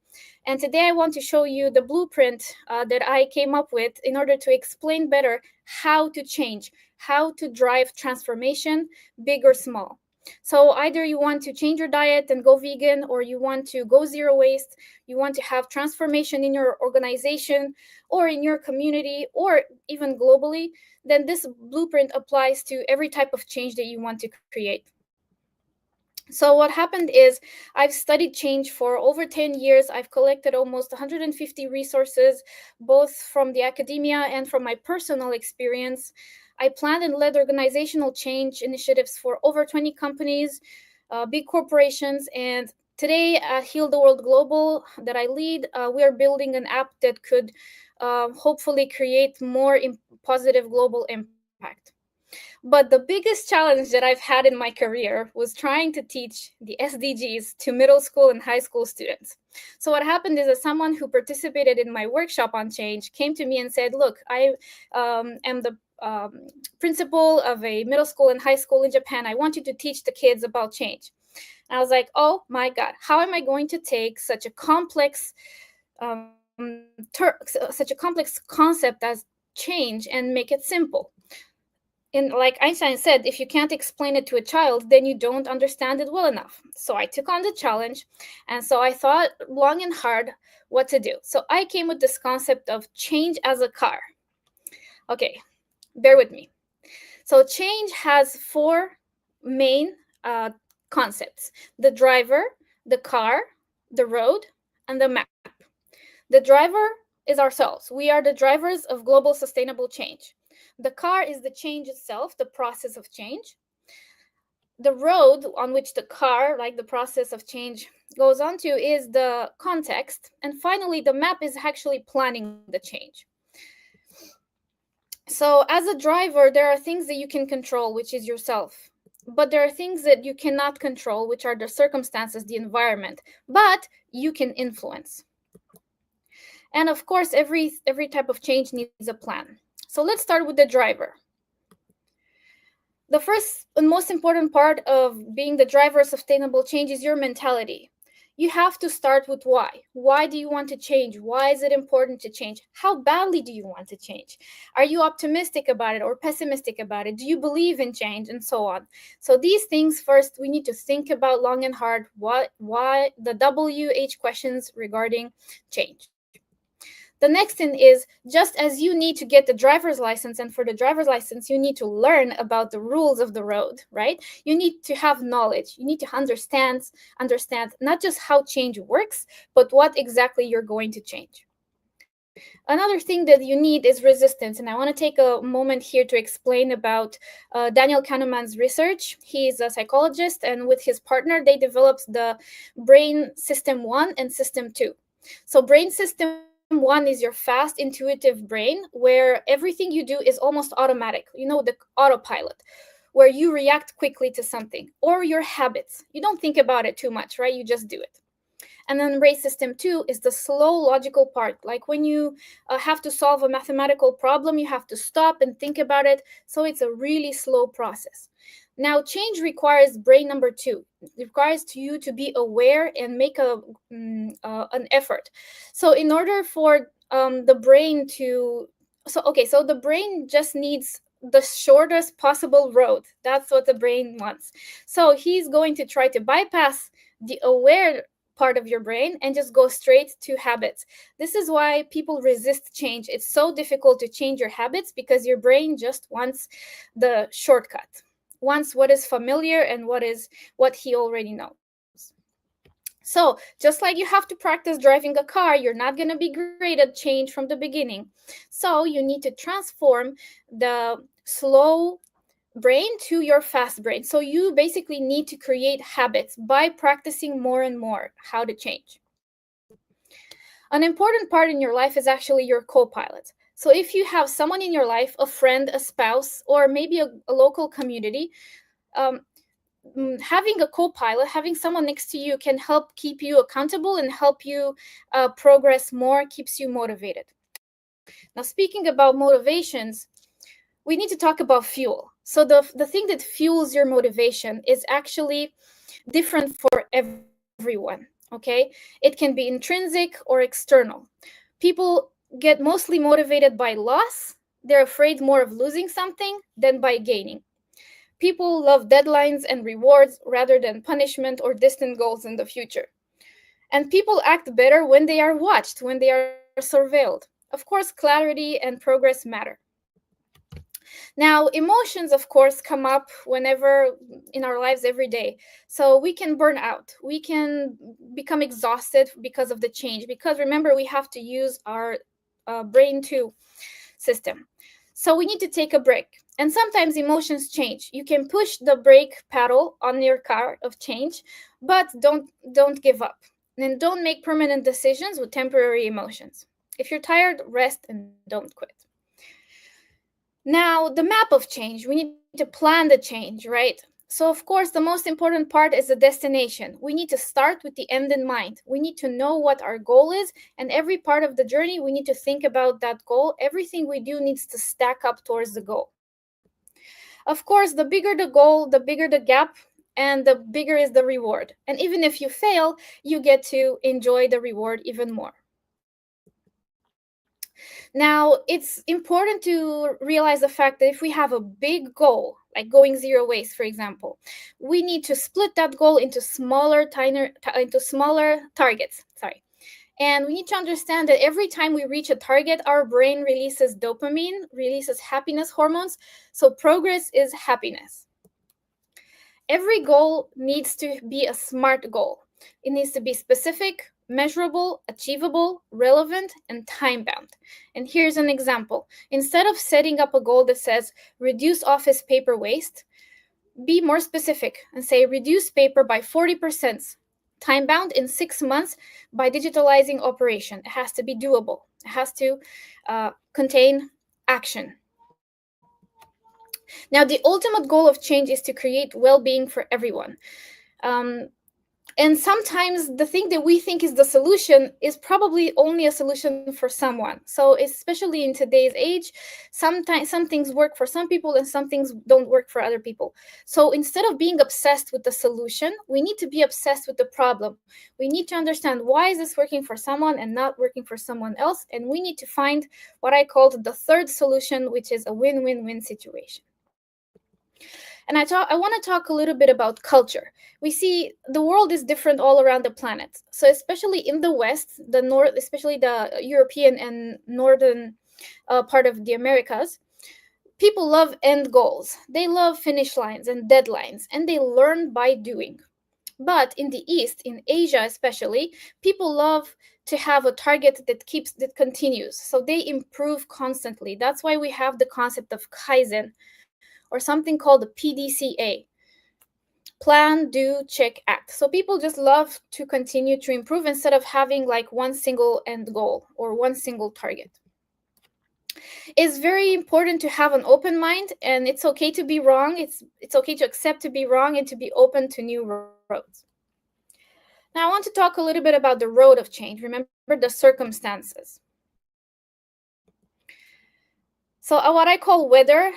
And today I want to show you the blueprint that I came up with in order to explain better how to change, how to drive transformation, big or small. So either you want to change your diet and go vegan, or you want to go zero waste, you want to have transformation in your organization or in your community or even globally, then this blueprint applies to every type of change that you want to create. So what happened is I've studied change for over 10 years. I've collected almost 150 resources, both from the academia and from my personal experience. I planned and led organizational change initiatives for over 20 companies, big corporations, and today at Heal the World Global that I lead, we are building an app that could hopefully create more positive global impact. But the biggest challenge that I've had in my career was trying to teach the SDGs to middle school and high school students. So what happened is that someone who participated in my workshop on change came to me and said, look, I am the principal of a middle school and high school in Japan. I want you to teach the kids about change. And I was like, oh my God, how am I going to take such a complex concept as change and make it simple? And like Einstein said, if you can't explain it to a child, then you don't understand it well enough. So I took on the challenge. And so I thought long and hard what to do. So I came with this concept of change as a car. Okay, bear with me. So change has four main concepts: the driver, the car, the road, and the map. The driver is ourselves. We are the drivers of global sustainable change. The car is the change itself, the process of change. The road on which the car, like the process of change, goes onto is the context. And finally, the map is actually planning the change. So as a driver, there are things that you can control, which is yourself. But there are things that you cannot control, which are the circumstances, the environment. But you can influence. And of course, every type of change needs a plan. So let's start with the driver. The first and most important part of being the driver of sustainable change is your mentality. You have to start with why. Why do you want to change? Why is it important to change? How badly do you want to change? Are you optimistic about it or pessimistic about it? Do you believe in change? And so on. So these things first, we need to think about long and hard why the WH questions regarding change. The next thing is, just as you need to get the driver's license, and for the driver's license, you need to learn about the rules of the road, right? You need to have knowledge. You need to understand not just how change works, but what exactly you're going to change. Another thing that you need is resistance. And I want to take a moment here to explain about Daniel Kahneman's research. He's a psychologist, and with his partner, they developed the brain system 1 and system 2. So brain system 1 is your fast, intuitive brain, where everything you do is almost automatic. You know, the autopilot, where you react quickly to something, or your habits. You don't think about it too much, right? You just do it. And then brain system 2 is the slow logical part. Like when you have to solve a mathematical problem, you have to stop and think about it. So it's a really slow process. Now, change requires brain number 2. It requires you to be aware and make an effort. So in order for the brain to, so the brain just needs the shortest possible road. That's what the brain wants. So he's going to try to bypass the aware part of your brain and just go straight to habits. This is why people resist change. It's so difficult to change your habits because your brain just wants the shortcut, wants what is familiar and what he already knows. So just like you have to practice driving a car, you're not going to be great at change from the beginning. So you need to transform the slow brain to your fast brain. So you basically need to create habits by practicing more and more how to change. An important part in your life is actually your co-pilot. So if you have someone in your life, a friend, a spouse, or maybe a local community, having a co-pilot, having someone next to you can help keep you accountable and help you progress more, keeps you motivated. Now, speaking about motivations, we need to talk about fuel. So the thing that fuels your motivation is actually different for everyone, okay? It can be intrinsic or external. People get mostly motivated by loss. They're afraid more of losing something than by gaining. People love deadlines and rewards rather than punishment or distant goals in the future. And people act better when they are watched, when they are surveilled. Of course, clarity and progress matter. Now, emotions, of course, come up whenever in our lives every day. So we can burn out. We can become exhausted because of the change. Because remember, we have to use our brain 2 system. So we need to take a break. And sometimes emotions change. You can push the brake pedal on your car of change, but don't give up. And don't make permanent decisions with temporary emotions. If you're tired, rest and don't quit. Now, the map of change, we need to plan the change, right? So, of course, the most important part is the destination. We need to start with the end in mind. We need to know what our goal is, and every part of the journey, we need to think about that goal. Everything we do needs to stack up towards the goal. Of course, the bigger the goal, the bigger the gap, and the bigger is the reward. And even if you fail, you get to enjoy the reward even more. Now, it's important to realize the fact that if we have a big goal, like going zero waste, for example, we need to split that goal into smaller targets. And we need to understand that every time we reach a target, our brain releases dopamine, releases happiness hormones. So progress is happiness. Every goal needs to be a SMART goal. It needs to be specific, measurable, achievable, relevant, and time-bound. And here's an example. Instead of setting up a goal that says reduce office paper waste, be more specific and say reduce paper by 40%, time-bound in 6 months by digitalizing operation. It has to be doable. It has to contain action. Now, the ultimate goal of change is to create well-being for everyone. And sometimes the thing that we think is the solution is probably only a solution for someone. So especially in today's age, sometimes some things work for some people and some things don't work for other people. So instead of being obsessed with the solution, we need to be obsessed with the problem. We need to understand why is this working for someone and not working for someone else. And we need to find what I called the third solution, which is a win-win-win situation. And I want to talk a little bit about culture. We see the world is different all around the planet. So especially in the West, the North, especially the European and Northern part of the Americas, people love end goals. They love finish lines and deadlines, and they learn by doing. But in the East, in Asia especially, people love to have a target that continues. So they improve constantly. That's why we have the concept of Kaizen, or something called the PDCA. Plan, do, check, act. So people just love to continue to improve instead of having like one single end goal or one single target. It's very important to have an open mind, and it's okay to be wrong. It's okay to accept to be wrong and to be open to new roads. Now I want to talk a little bit about the road of change. Remember the circumstances. So what I call weather,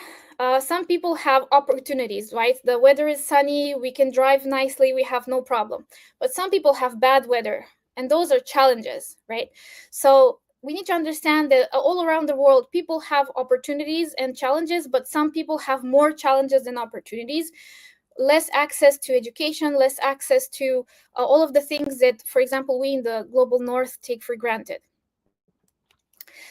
some people have opportunities, right? The weather is sunny, we can drive nicely, we have no problem. But some people have bad weather, and those are challenges, right? So we need to understand that all around the world, people have opportunities and challenges, but some people have more challenges than opportunities. Less access to education, less access to all of the things that, for example, we in the global north take for granted.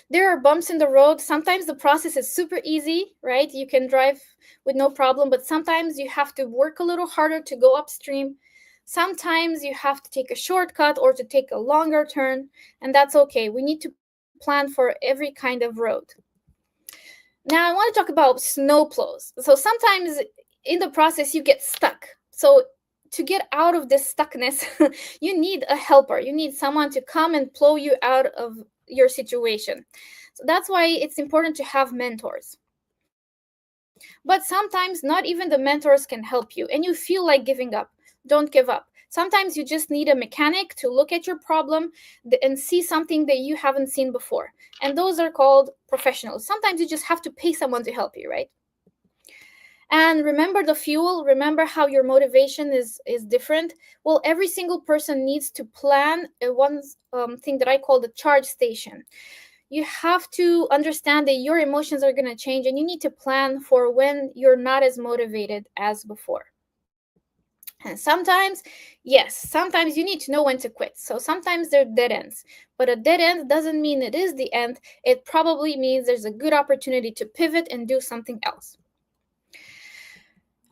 There are bumps in the road. Sometimes the process is super easy, right? You can drive with no problem, but sometimes you have to work a little harder to go upstream. Sometimes you have to take a shortcut or to take a longer turn, and that's okay. We need to plan for every kind of road. Now I want to talk about snowplows. So sometimes in the process you get stuck. So to get out of this stuckness, you need a helper. You need someone to come and plow you out of your situation. So that's why it's important to have mentors. But sometimes not even the mentors can help you, and you feel like giving up. Don't give up. Sometimes you just need a mechanic to look at your problem and see something that you haven't seen before. And those are called professionals. Sometimes you just have to pay someone to help you, right? And remember the fuel. Remember how your motivation is different. Well, every single person needs to plan one thing that I call the charge station. You have to understand that your emotions are going to change, and you need to plan for when you're not as motivated as before. And sometimes, yes, sometimes you need to know when to quit. So sometimes they're dead ends. But a dead end doesn't mean it is the end. It probably means there's a good opportunity to pivot and do something else.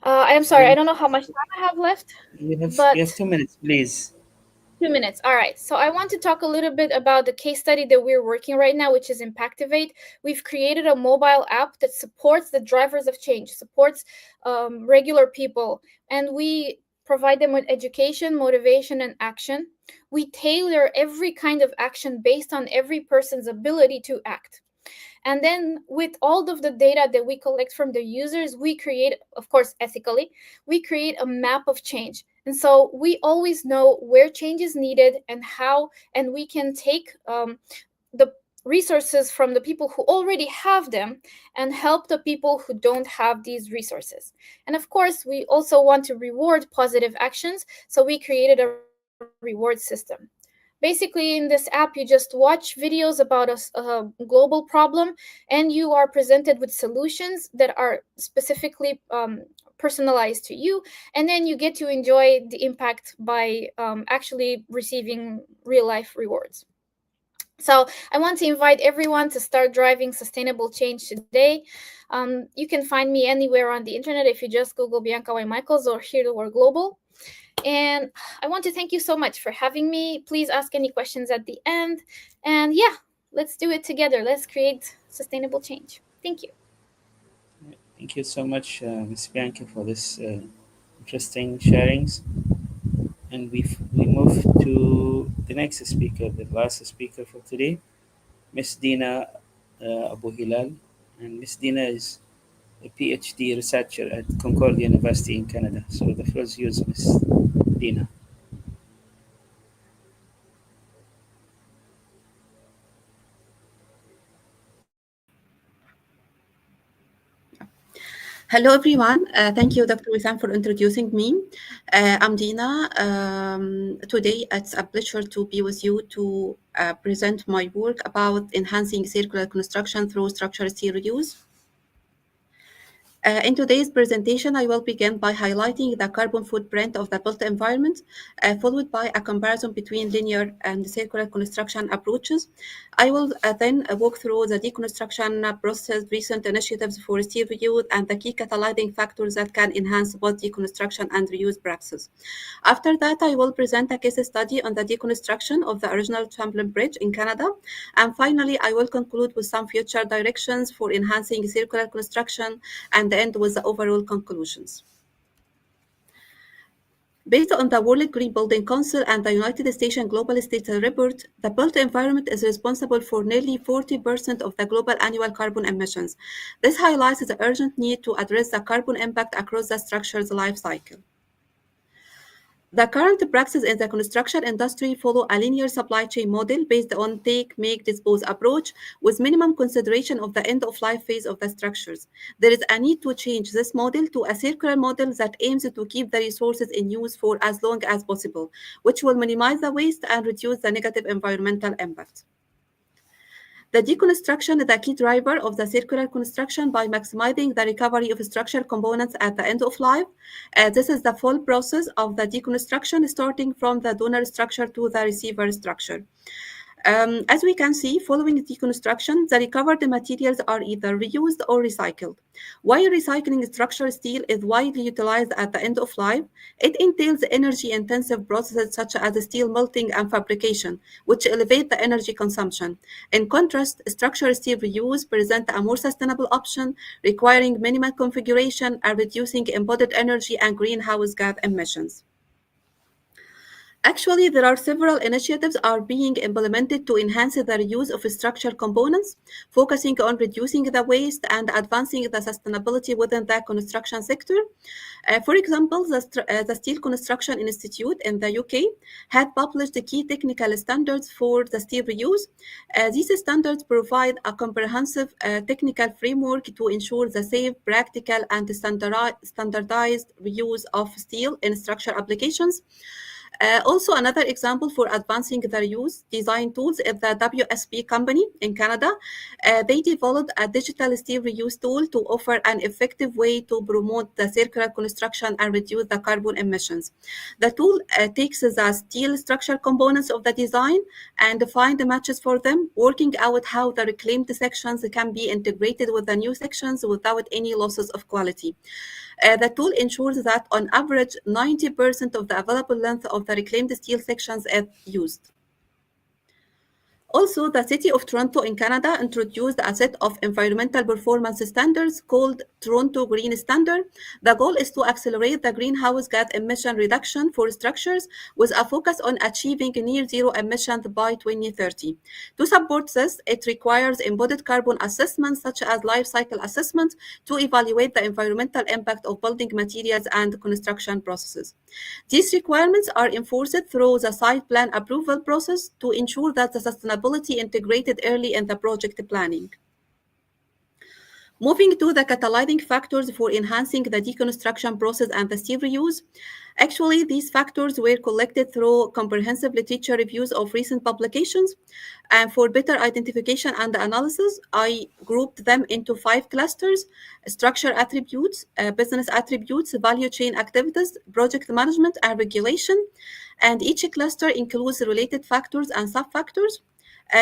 I'm sorry, I don't know how much time I have left. You have 2 minutes, please. 2 minutes. All right. So I want to talk a little bit about the case study that we're working right now, which is Impactivate. We've created a mobile app that supports the drivers of change, supports regular people, and we provide them with education, motivation, and action. We tailor every kind of action based on every person's ability to act. And then with all of the data that we collect from the users, we create, of course, ethically, we create a map of change. And so we always know where change is needed and how, and we can take the resources from the people who already have them and help the people who don't have these resources. And of course, we also want to reward positive actions. So we created a reward system. Basically, in this app, you just watch videos about a global problem, and you are presented with solutions that are specifically personalized to you, and then you get to enjoy the impact by actually receiving real-life rewards. So I want to invite everyone to start driving sustainable change today. You can find me anywhere on the internet if you just Google Bianca Y. Michaels or Here to Work Global. And I want to thank you so much for having me. Please ask any questions at the end. And yeah, let's do it together. Let's create sustainable change. Thank you. Thank you so much, Ms. Bianca, for this interesting sharings. And we move to the next speaker, the last speaker for today, Ms. Dina Abu Hilal. And Ms. Dina is a PhD researcher at Concordia University in Canada. So the floor is yours, Ms. Dina. Hello, everyone. Thank you, Dr. Wissam, for introducing me. I'm Dina. Today, it's a pleasure to be with you to present my work about enhancing circular construction through structural steel reuse. In today's presentation, I will begin by highlighting the carbon footprint of the built environment, followed by a comparison between linear and circular construction approaches. I will then walk through the deconstruction process, recent initiatives for steel reuse, and the key catalyzing factors that can enhance both deconstruction and reuse practices. After that, I will present a case study on the deconstruction of the original Champlain Bridge in Canada. And finally, I will conclude with some future directions for enhancing circular construction and end with the overall conclusions. Based on the World Green Building Council and the United Nations Global Status Report, the built environment is responsible for nearly 40% of the global annual carbon emissions. This highlights the urgent need to address the carbon impact across the structure's life cycle. The current practices in the construction industry follow a linear supply chain model based on take, make, dispose approach with minimum consideration of the end-of-life phase of the structures. There is a need to change this model to a circular model that aims to keep the resources in use for as long as possible, which will minimize the waste and reduce the negative environmental impact. The deconstruction is the key driver of the circular construction by maximizing the recovery of structural components at the end of life. This is the full process of the deconstruction, starting from the donor structure to the receiver structure. As we can see, following deconstruction, the recovered materials are either reused or recycled. While recycling structural steel is widely utilized at the end of life, it entails energy-intensive processes such as steel melting and fabrication, which elevate the energy consumption. In contrast, structural steel reuse presents a more sustainable option, requiring minimal configuration and reducing embodied energy and greenhouse gas emissions. Actually, there are several initiatives are being implemented to enhance the reuse of structural components, focusing on reducing the waste and advancing the sustainability within the construction sector. For example, the Steel Construction Institute in the UK had published the key technical standards for the steel reuse. These standards provide a comprehensive technical framework to ensure the safe, practical, and standardized reuse of steel in structural applications. Also, another example for advancing the reuse design tools is the WSP company in Canada. They developed a digital steel reuse tool to offer an effective way to promote the circular construction and reduce the carbon emissions. The tool takes the steel structural components of the design and finds the matches for them, working out how the reclaimed sections can be integrated with the new sections without any losses of quality. The tool ensures that on average 90% of the available length of the reclaimed steel sections is used. Also, the City of Toronto in Canada introduced a set of environmental performance standards called Toronto Green Standard. The goal is to accelerate the greenhouse gas emission reduction for structures with a focus on achieving near zero emissions by 2030. To support this, it requires embodied carbon assessments such as life cycle assessments to evaluate the environmental impact of building materials and construction processes. These requirements are enforced through the site plan approval process to ensure that the sustainability integrated early in the project planning. Moving to the catalyzing factors for enhancing the deconstruction process and the steel reuse. Actually, these factors were collected through comprehensive literature reviews of recent publications. And for better identification and analysis, I grouped them into 5 clusters: structure attributes, business attributes, value chain activities, project management, and regulation. And each cluster includes related factors and sub-factors.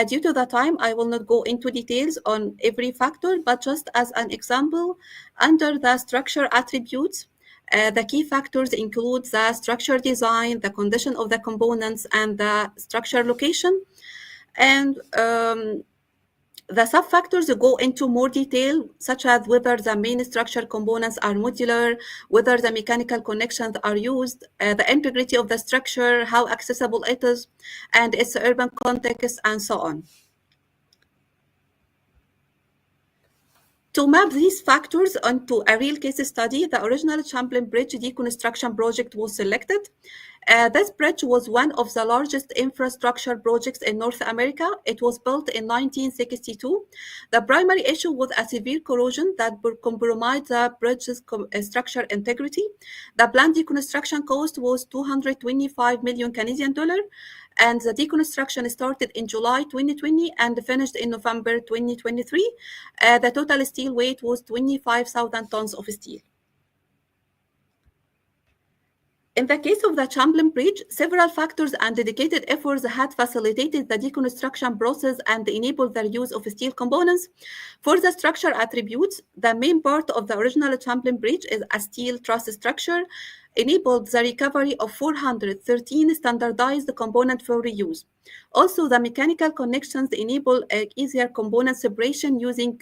Due to the time, I will not go into details on every factor, but just as an example, under the structure attributes, the key factors include the structure design, the condition of the components, and the structure location. And the sub-factors go into more detail, such as whether the main structure components are modular, whether the mechanical connections are used, the integrity of the structure, how accessible it is, and its urban context, and so on. To map these factors onto a real case study, the original Champlain Bridge deconstruction project was selected. This bridge was one of the largest infrastructure projects in North America. It was built in 1962. The primary issue was a severe corrosion that compromised the bridge's structural integrity. The planned deconstruction cost was $225 million Canadian dollars. and the deconstruction started in July 2020 and finished in November 2023. The total steel weight was 25,000 tons of steel. In the case of the Champlain Bridge, several factors and dedicated efforts had facilitated the deconstruction process and enabled the use of steel components. For the structure attributes, the main part of the original Champlain Bridge is a steel truss structure, enabled the recovery of 413 standardized components for reuse. Also, the mechanical connections enable easier component separation using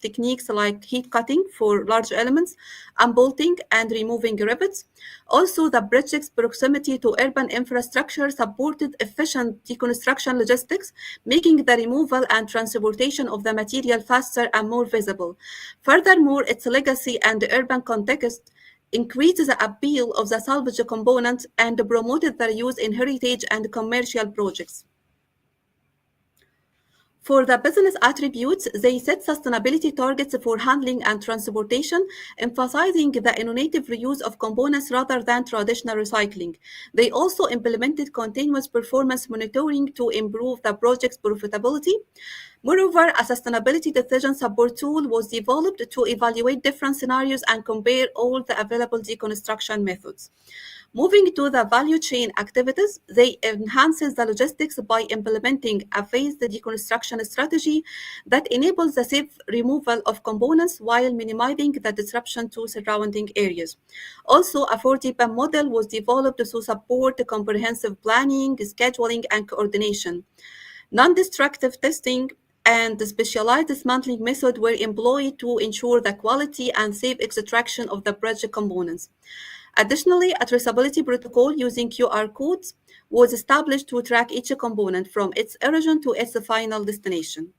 techniques like heat cutting for large elements, unbolting and removing rivets. Also, the bridge's proximity to urban infrastructure supported efficient deconstruction logistics, making the removal and transportation of the material faster and more visible. Furthermore, its legacy and urban context increased the appeal of the salvage component and promoted their use in heritage and commercial projects. For the business attributes, they set sustainability targets for handling and transportation, emphasizing the innovative reuse of components rather than traditional recycling. They also implemented continuous performance monitoring to improve the project's profitability. Moreover, a sustainability decision support tool was developed to evaluate different scenarios and compare all the available deconstruction methods. Moving to the value chain activities, they enhances the logistics by implementing a phased deconstruction strategy that enables the safe removal of components while minimizing the disruption to surrounding areas. Also, a 4D-PEM model was developed to support comprehensive planning, scheduling, and coordination. Non-destructive testing and the specialized dismantling method were employed to ensure the quality and safe extraction of the bridge components. Additionally, a traceability protocol using QR codes was established to track each component from its origin to its final destination.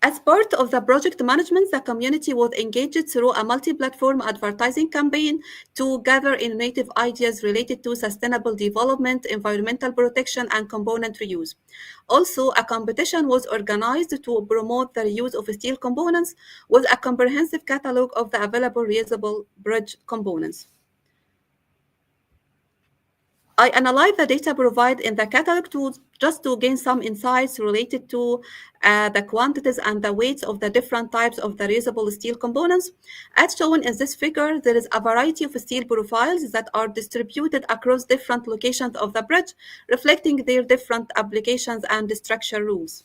As part of the project management, the community was engaged through a multi-platform advertising campaign to gather innovative ideas related to sustainable development, environmental protection, and component reuse. Also, a competition was organized to promote the reuse of steel components with a comprehensive catalog of the available reusable bridge components. I analyzed the data provided in the catalog just to gain some insights related to the quantities and the weights of the different types of the reusable steel components. As shown in this figure, there is a variety of steel profiles that are distributed across different locations of the bridge, reflecting their different applications and structure rules.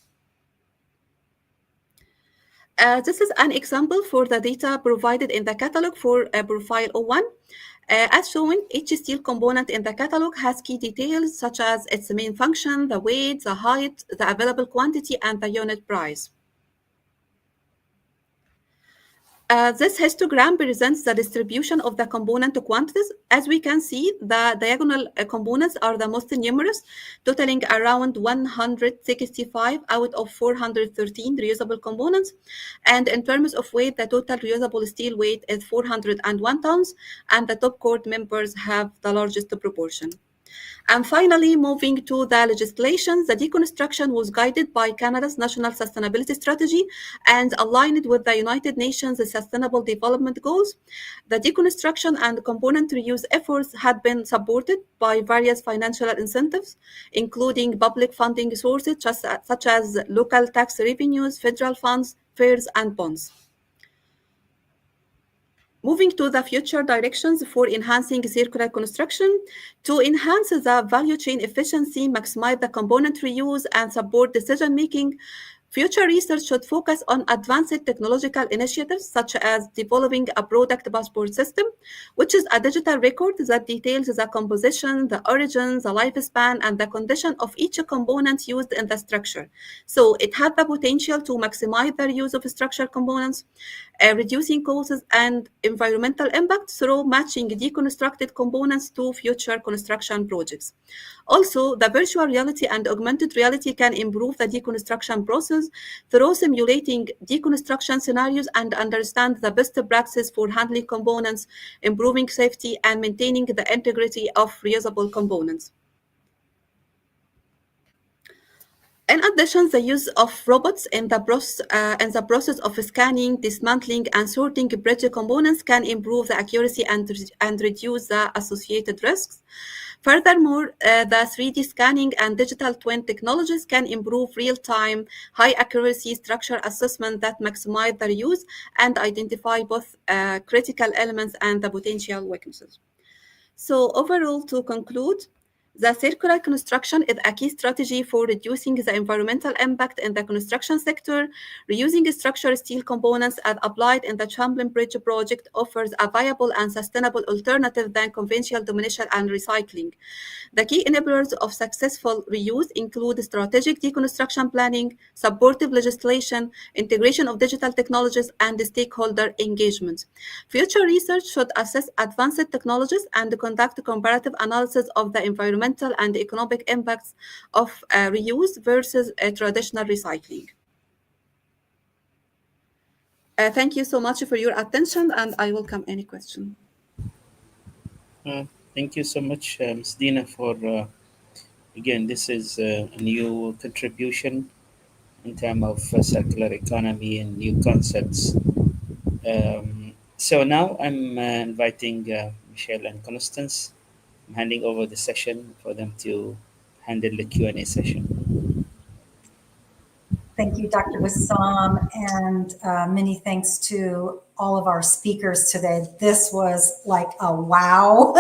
This is an example for the data provided in the catalog for profile 01. As shown, each steel component in the catalog has key details such as its main function, the weight, the height, the available quantity, and the unit price. This histogram presents the distribution of the component quantities. As we can see, the diagonal components are the most numerous, totaling around 165 out of 413 reusable components. And in terms of weight, the total reusable steel weight is 401 tons, and the top court members have the largest proportion. And finally, moving to the legislation, the deconstruction was guided by Canada's National Sustainability Strategy and aligned with the United Nations Sustainable Development Goals. The deconstruction and component reuse efforts had been supported by various financial incentives, including public funding sources such as local tax revenues, federal funds, fairs, and bonds. Moving to the future directions for enhancing circular construction, to enhance the value chain efficiency, maximize the component reuse, and support decision-making, future research should focus on advanced technological initiatives such as developing a product passport system, which is a digital record that details the composition, the origin, the lifespan, and the condition of each component used in the structure. So it has the potential to maximize the use of structural components, reducing costs and environmental impact through matching deconstructed components to future construction projects. Also, the virtual reality and augmented reality can improve the deconstruction process through simulating deconstruction scenarios and understand the best practices for handling components, improving safety, and maintaining the integrity of reusable components. In addition, the use of robots in the process of scanning, dismantling, and sorting bridge components can improve the accuracy and reduce the associated risks. Furthermore, the 3D scanning and digital twin technologies can improve real-time, high-accuracy structure assessment that maximize the reuse and identify both critical elements and the potential weaknesses. So overall, to conclude, the circular construction is a key strategy for reducing the environmental impact in the construction sector. Reusing structural steel components as applied in the Champlain Bridge project offers a viable and sustainable alternative than conventional demolition and recycling. The key enablers of successful reuse include strategic deconstruction planning, supportive legislation, integration of digital technologies, and stakeholder engagement. Future research should assess advanced technologies and conduct comparative analysis of the environmental and economic impacts of reuse versus traditional recycling. Thank you so much for your attention, and I welcome any question. Thank you so much, Ms. Dina, for again, this is a new contribution in terms of circular economy and new concepts. So now I'm inviting Michelle and Constance. I'm handing over the session for them to handle the Q&A session. Thank you, Dr. Wissam, and many thanks to all of our speakers today. This was like a wow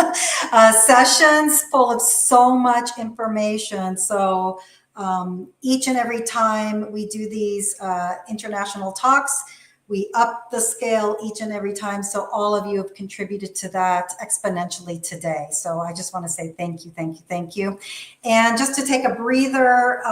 sessions full of so much information. So each and every time we do these international talks, we up the scale each and every time. So all of you have contributed to that exponentially today. So I just want to say thank you, thank you, thank you. And just to take a breather,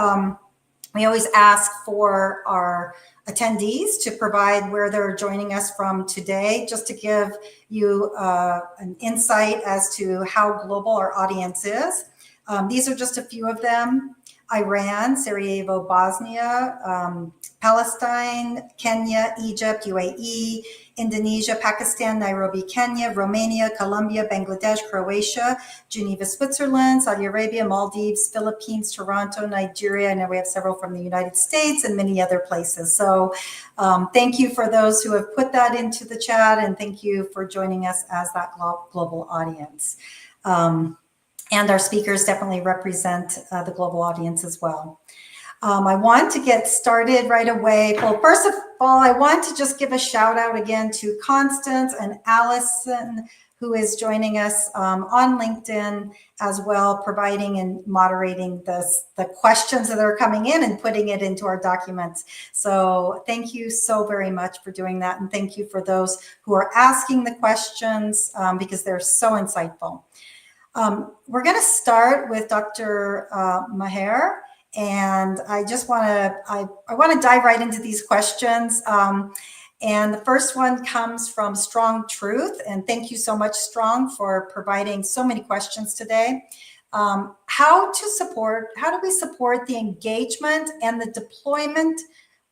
we always ask for our attendees to provide where they're joining us from today, just to give you an insight as to how global our audience is. These are just a few of them: Iran, Sarajevo, Bosnia, Palestine, Kenya, Egypt, UAE, Indonesia, Pakistan, Nairobi, Kenya, Romania, Colombia, Bangladesh, Croatia, Geneva, Switzerland, Saudi Arabia, Maldives, Philippines, Toronto, Nigeria. I know we have several from the United States and many other places. So thank you for those who have put that into the chat, and thank you for joining us as that global audience. And our speakers definitely represent the global audience as well. I want to get started right away. Well, first of all, I want to just give a shout out again to Constance and Allison, who is joining us on LinkedIn as well, providing and moderating the questions that are coming in and putting it into our documents. So thank you so very much for doing that. And thank you for those who are asking the questions because they're so insightful. We're going to start with Dr. Maher, and I just want to I want to dive right into these questions. And the first one comes from Strong Truth, and thank you so much, Strong, for providing so many questions today. How do we support the engagement and the deployment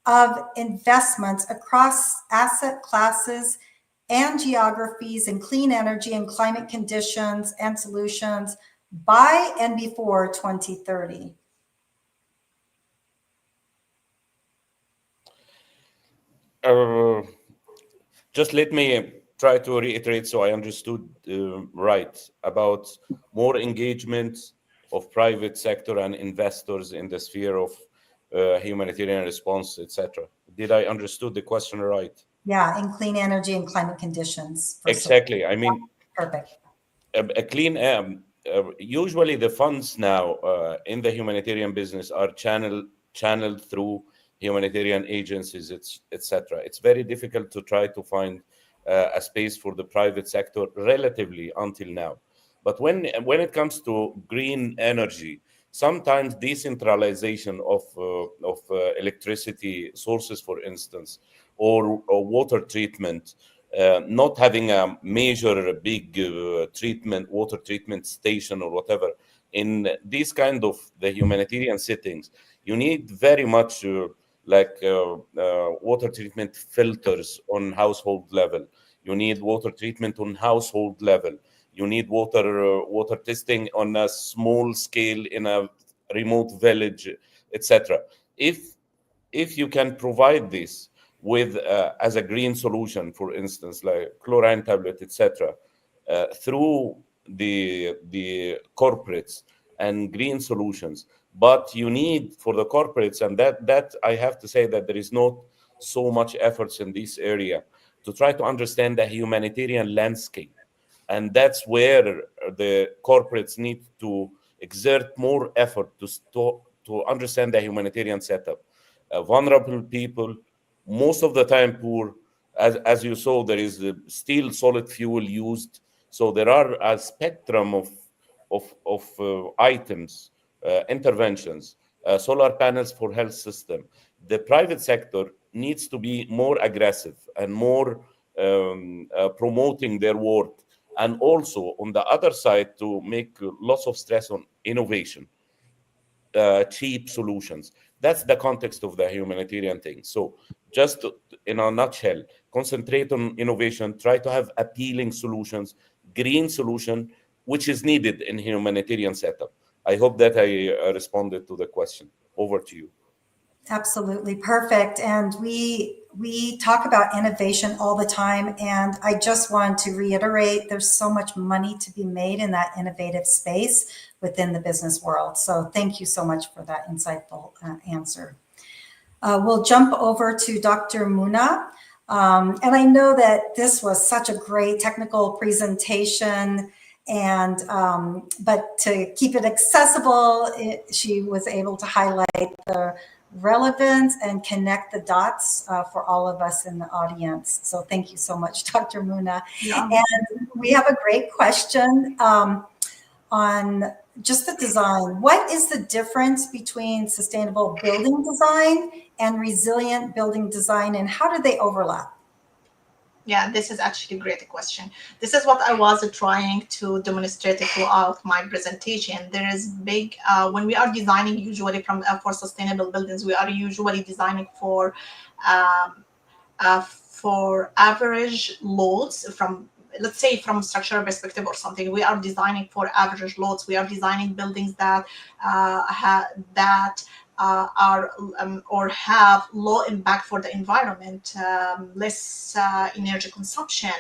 of investments across asset classes and geographies in clean energy and climate conditions and solutions by and before 2030? Just let me try to reiterate so I understood right about more engagement of private sector and investors in the sphere of humanitarian response, etc. Did I understood the question right? Yeah, in clean energy and climate conditions. Exactly. I mean, perfect. A clean usually the funds now in the humanitarian business are channeled through humanitarian agencies, etc. It's very difficult to try to find a space for the private sector relatively until now. But when it comes to green energy, sometimes decentralization of electricity sources, for instance, or water treatment, not having a major big water treatment station or whatever, in these kind of the humanitarian settings, you need very much water treatment filters on household level. You need water treatment on household level. You need water testing on a small scale in a remote village, etc. If you can provide this with as a green solution, for instance, like chlorine tablet, etc., through the corporates and green solutions. But you need for the corporates, and that I have to say that there is not so much efforts in this area to try to understand the humanitarian landscape. And that's where the corporates need to exert more effort to understand the humanitarian setup. Vulnerable people, most of the time poor. As you saw, there is still solid fuel used. So there are a spectrum of items, interventions, solar panels for health system. The private sector needs to be more aggressive and more promoting their work, and also on the other side to make lots of stress on innovation, cheap solutions. That's the context of the humanitarian thing. So just in a nutshell, concentrate on innovation, try to have appealing solutions, green solution, which is needed in humanitarian setup. I hope that I responded to the question. Over to you. Absolutely perfect. And we talk about innovation all the time. And I just want to reiterate, there's so much money to be made in that innovative space within the business world. So thank you so much for that insightful answer. We'll jump over to Dr. Muna. And I know that this was such a great technical presentation, and but to keep it accessible, she was able to highlight the relevance and connect the dots for all of us in the audience. So thank you so much, Dr. Muna. Yeah. And we have a great question on just the design. What is the difference between sustainable building design and resilient building design, and how do they overlap? Yeah, this is actually a great question. This is what I was trying to demonstrate throughout my presentation. There is big, when we are designing usually for sustainable buildings, we are usually designing for average loads from, let's say, from structural perspective or something. We are designing for average loads. We are designing buildings that are or have low impact for the environment, less energy consumption,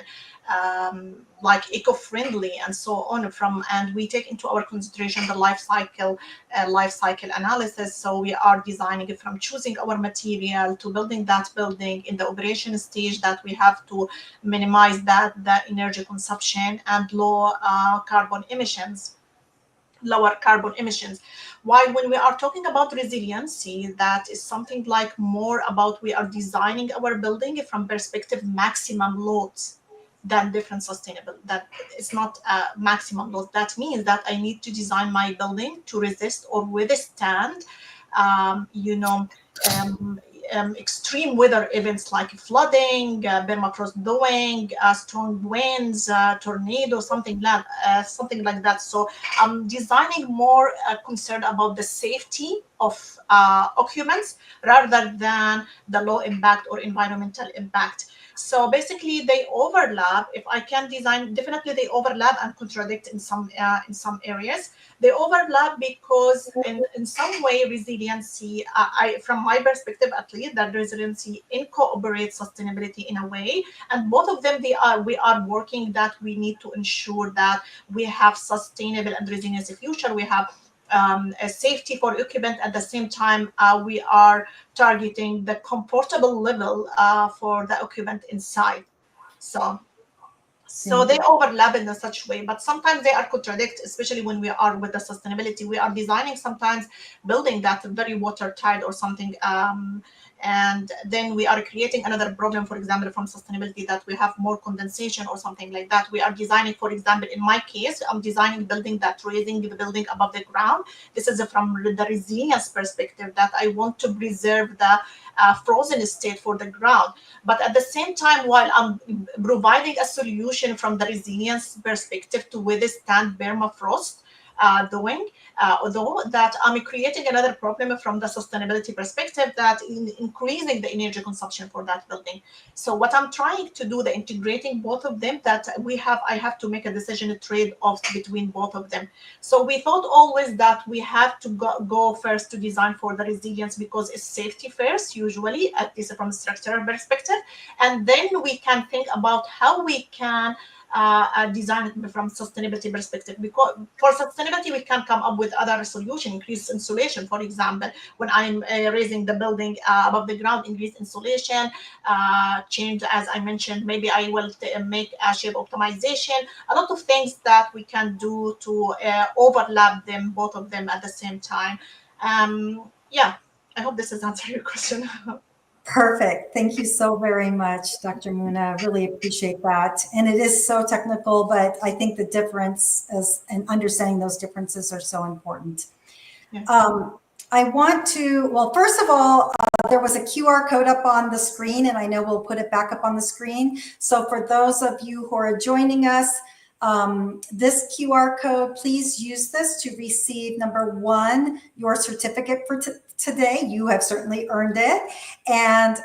like eco-friendly and so on. And we take into our consideration the life cycle analysis. So we are designing it from choosing our material to building that building in the operation stage, that we have to minimize the energy consumption and lower carbon emissions. While when we are talking about resiliency, that is something like more about we are designing our building from perspective maximum loads than different sustainable. That it's not maximum load. That means that I need to design my building to resist or withstand extreme weather events like flooding, permafrost thawing, strong winds, tornado, something like that. So I'm designing more concerned about the safety of occupants rather than the low impact or environmental impact. So basically they overlap. If I can design, definitely they overlap and contradict in some areas. They overlap because in some way resiliency, from my perspective at least, that resiliency incorporates sustainability in a way, and both of them we are working that we need to ensure that we have sustainable and resilient future. We have a safety for occupant. At the same time, we are targeting the comfortable level for the occupant inside. So they overlap in such way, but sometimes they are contradict, especially when we are with the sustainability. We are designing sometimes building that very watertight or something, and then we are creating another problem, for example, from sustainability, that we have more condensation or something like that. We are designing, for example, in my case, I'm designing building that raising the building above the ground. This is from the resilience perspective, that I want to preserve the frozen state for the ground. But at the same time, while I'm providing a solution from the resilience perspective to withstand permafrost thawing, although that I'm creating another problem from the sustainability perspective, that increasing the energy consumption for that building. So what I'm trying to do, the integrating both of them, that I have to make a decision, a trade-off between both of them. So we thought always that we have to go first to design for the resilience, because it's safety first, usually, at least from a structural perspective, and then we can think about how we can design it from sustainability perspective. Because for sustainability, we can come up with other solutions, increase insulation, for example. When I'm raising the building above the ground, increase insulation, change, as I mentioned, maybe I will make a shape optimization, a lot of things that we can do to overlap them, both of them at the same time. Yeah, I hope this has answered your question. Perfect. Thank you so very much, Dr. Muna. Really appreciate that. And it is so technical, but I think the difference and understanding those differences are so important. Yeah. I want to, well, first of all, there was a QR code up on the screen, and I know we'll put it back up on the screen. So for those of you who are joining us, this QR code, please use this to receive, number one, your certificate for today. You have certainly earned it. And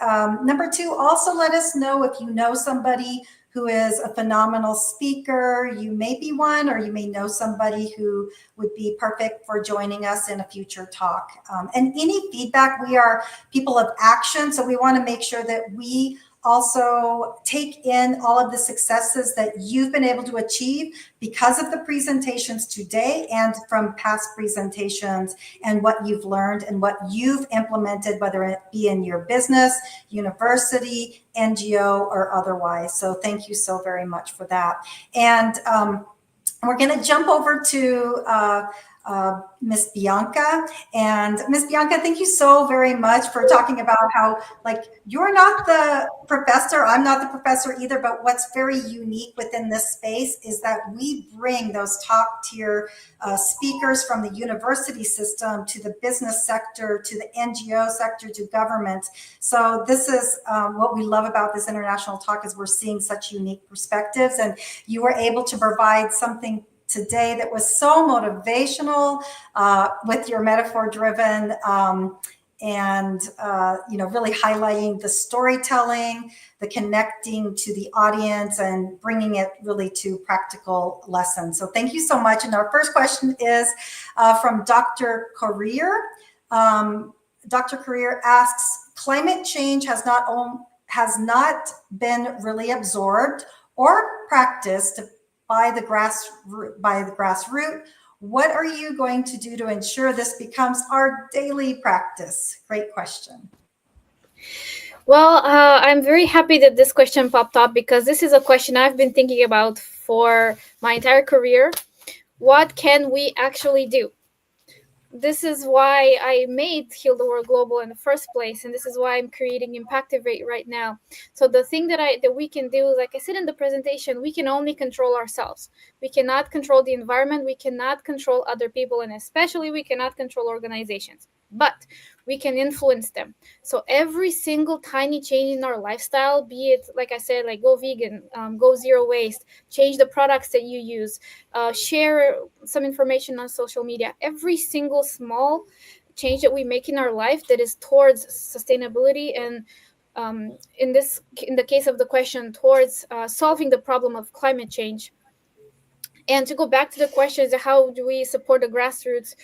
number two, also let us know if you know somebody who is a phenomenal speaker. You may be one, or you may know somebody who would be perfect for joining us in a future talk. And any feedback, we are people of action, so we want to make sure that we also take in all of the successes that you've been able to achieve because of the presentations today and from past presentations, and what you've learned and what you've implemented, whether it be in your business, university, NGO, or otherwise. So thank you so very much for that. And we're going to jump over to Miss Bianca. And Miss Bianca, thank you so very much for talking about how, like, you're not the professor, I'm not the professor either, but what's very unique within this space is that we bring those top tier speakers from the university system to the business sector, to the NGO sector, to government. So this is what we love about this international talk, is we're seeing such unique perspectives, and you were able to provide something today that was so motivational with your metaphor driven and really highlighting the storytelling, the connecting to the audience, and bringing it really to practical lessons. So thank you so much. And our first question is from Dr. Courier. Dr. Courier asks, climate change has not been really absorbed or practiced by the grassroots. What are you going to do to ensure this becomes our daily practice? Great question. Well, I'm very happy that this question popped up, because this is a question I've been thinking about for my entire career. What can we actually do? This is why I made Heal the World Global in the first place, and this is why I'm creating Impactivate right now. So the thing that we can do, like I said in the presentation, we can only control ourselves. We cannot control the environment. We cannot control other people, and especially we cannot control organizations. But we can influence them. So every single tiny change in our lifestyle, be it, like I said, like go vegan, go zero waste, change the products that you use, share some information on social media, every single small change that we make in our life that is towards sustainability, and in the case of the question, towards solving the problem of climate change. And to go back to the questions, how do we support the grassroots?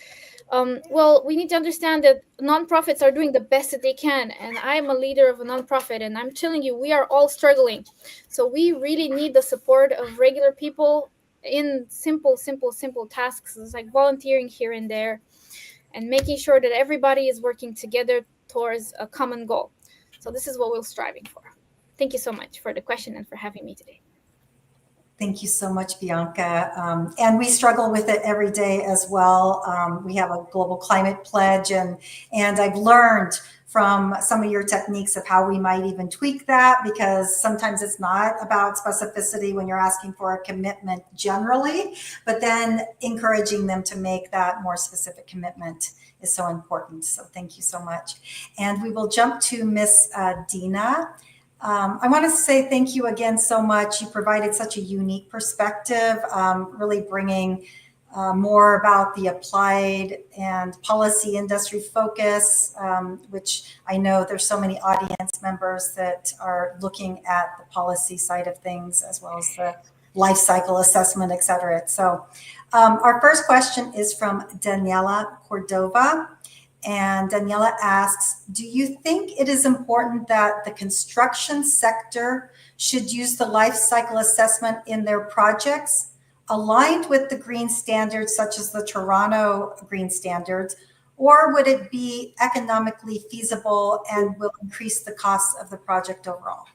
Well, we need to understand that nonprofits are doing the best that they can. And I'm a leader of a nonprofit, and I'm telling you, we are all struggling. So we really need the support of regular people in simple tasks, like volunteering here and there, and making sure that everybody is working together towards a common goal. So this is what we're striving for. Thank you so much for the question and for having me today. Thank you so much, Bianca. And we struggle with it every day as well. We have a global climate pledge, and I've learned from some of your techniques of how we might even tweak that, because sometimes it's not about specificity when you're asking for a commitment generally, but then encouraging them to make that more specific commitment is so important. So thank you so much. And we will jump to Miss Dina. I want to say thank you again so much. You provided such a unique perspective, really bringing more about the applied and policy industry focus, which I know there's so many audience members that are looking at the policy side of things, as well as the life cycle assessment, et cetera. So our first question is from Daniela Cordova. And Daniela asks, do you think it is important that the construction sector should use the life cycle assessment in their projects, aligned with the green standards, such as the Toronto Green Standards, or would it be economically feasible and will increase the costs of the project overall?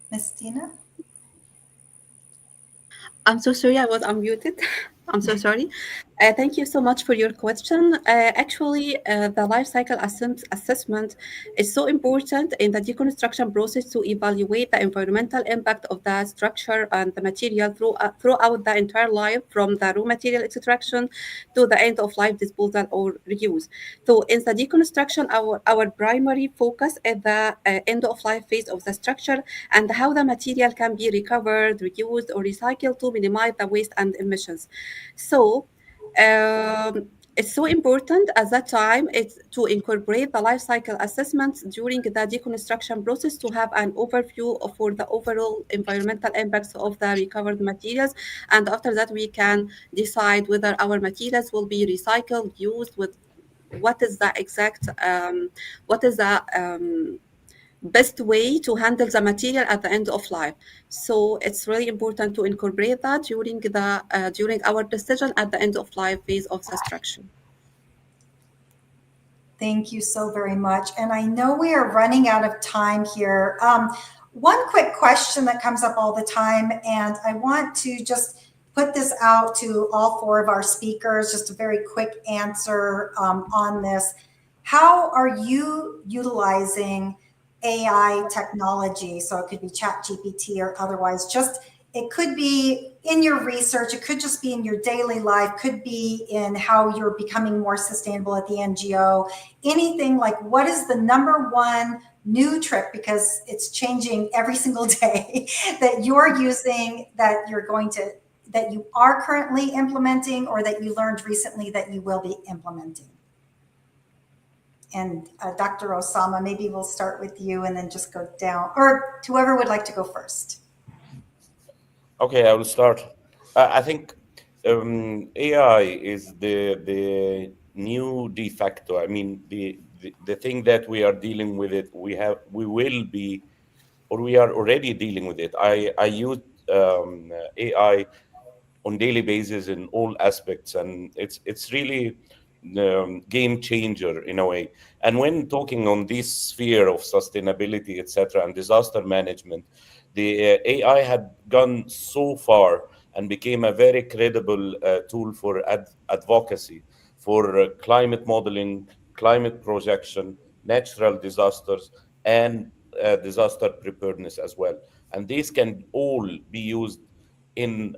Ms. Tina? I'm so sorry, I was unmuted. I'm so sorry. Thank you so much for your question. Actually, the life cycle assessment is so important in the deconstruction process to evaluate the environmental impact of the structure and the material throughout the entire life, from the raw material extraction to the end of life disposal or reuse. So in the deconstruction, our primary focus is the end of life phase of the structure and how the material can be recovered, reused, or recycled to minimize the waste and emissions. So it's so important at that time it's to incorporate the life cycle assessments during the deconstruction process to have an overview for the overall environmental impacts of the recovered materials. And after that, we can decide whether our materials will be recycled, used with what is the exact best way to handle the material at the end of life. So it's really important to incorporate that during our decision at the end of life phase of the structure. Thank you so very much. And I know we are running out of time here. One quick question that comes up all the time, and I want to just put this out to all four of our speakers, just a very quick answer on this. How are you utilizing AI technology? So it could be ChatGPT or otherwise, just it could be in your research, it could just be in your daily life, could be in how you're becoming more sustainable at the NGO, anything. Like, what is the number one new trick, because it's changing every single day, that you're using, that you are currently implementing, or that you learned recently that you will be implementing? And Dr. Osama, maybe we'll start with you and then just go down, or whoever would like to go first. Okay, I will start. I think AI is the new de facto. I mean, the thing that we are dealing with it. We will be, or we are already dealing with it. I use AI on daily basis in all aspects, and it's really game changer in a way. And when talking on this sphere of sustainability, etc., and disaster management, the AI had gone so far and became a very credible tool for advocacy, for climate modeling, climate projection, natural disasters, and disaster preparedness as well. And these can all be used in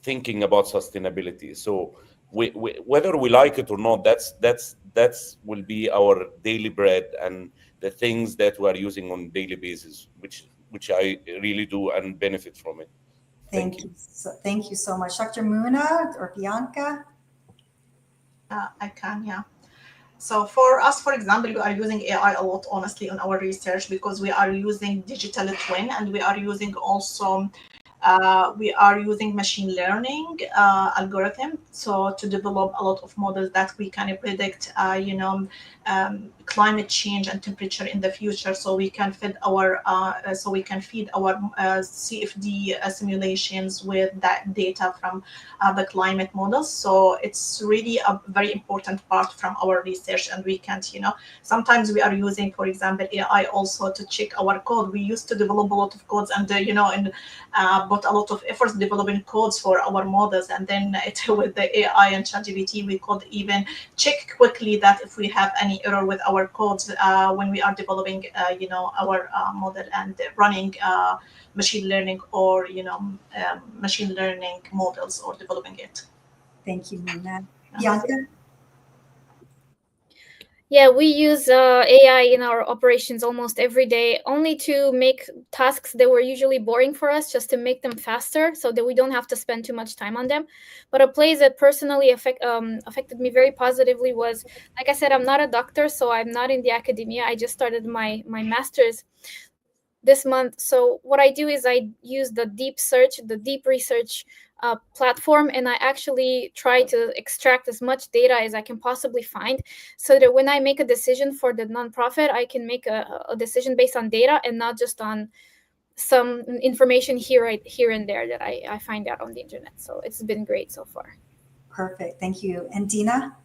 thinking about sustainability. So whether we like it or not, that's will be our daily bread and the things that we are using on daily basis, which I really do and benefit from it. Thank you. Thank you so much. Dr. Muna or Bianca? I can, yeah. So for us, for example, we are using AI a lot, honestly, on our research, because we are using digital twin, and we are using also machine learning algorithm, so to develop a lot of models that we can predict, climate change and temperature in the future, so we can feed our CFD simulations with that data from the climate models. So it's really a very important part from our research, and we can't, sometimes we are using, for example, AI also to check our code. We used to develop a lot of codes, and but a lot of efforts developing codes for our models, and then with the AI and ChatGPT, we could even check quickly that if we have any error with our codes when we are developing, our model and running machine learning or machine learning models or developing it. Thank you, Muna. Bianca? Yeah, we use AI in our operations almost every day, only to make tasks that were usually boring for us, just to make them faster so that we don't have to spend too much time on them. But a place that personally affected me very positively was, like I said, I'm not a doctor, so I'm not in the academia. I just started my master's this month. So what I do is I use the deep research platform, and I actually try to extract as much data as I can possibly find, so that when I make a decision for the nonprofit, I can make a decision based on data and not just on some information here and there that I find out on the internet. So it's been great so far. Perfect. Thank you. And Dina?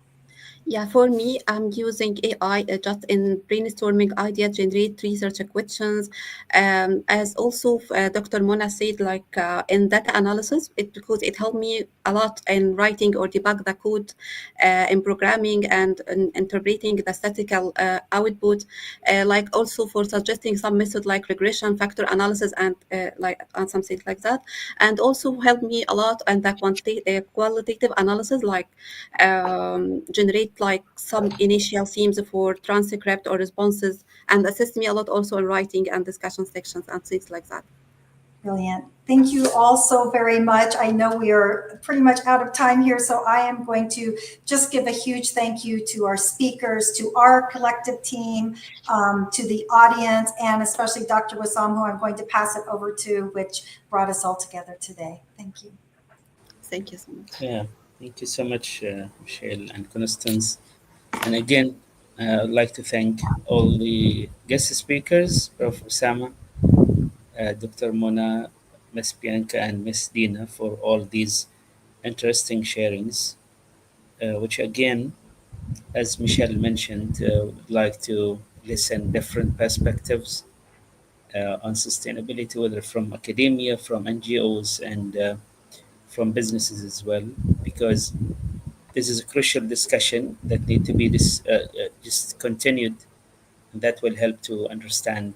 Yeah, for me, I'm using AI just in brainstorming ideas, generate research questions. As also Dr. Mona said, like in data analysis, because it helped me a lot in writing or debug the code in programming and in interpreting the statistical output, like also for suggesting some method like regression factor analysis and something like that. And also helped me a lot in the qualitative analysis, like generate like some initial themes for transcript or responses, and assist me a lot also in writing and discussion sections and things like that. Brilliant. Thank you all so very much. I know we are pretty much out of time here, so I am going to just give a huge thank you to our speakers, to our collective team, to the audience, and especially Dr. Wissam, who I'm going to pass it over to, which brought us all together today. Thank you. Thank you so much. Yeah, thank you so much, Michelle and Constance. And again, I'd like to thank all the guest speakers, Prof. Osama, Dr. Mona, Miss Bianca, and Miss Dina for all these interesting sharings, which again, as Michelle mentioned, would like to listen different perspectives on sustainability, whether from academia, from NGOs, and from businesses as well, because this is a crucial discussion that need to be just continued, and that will help to understand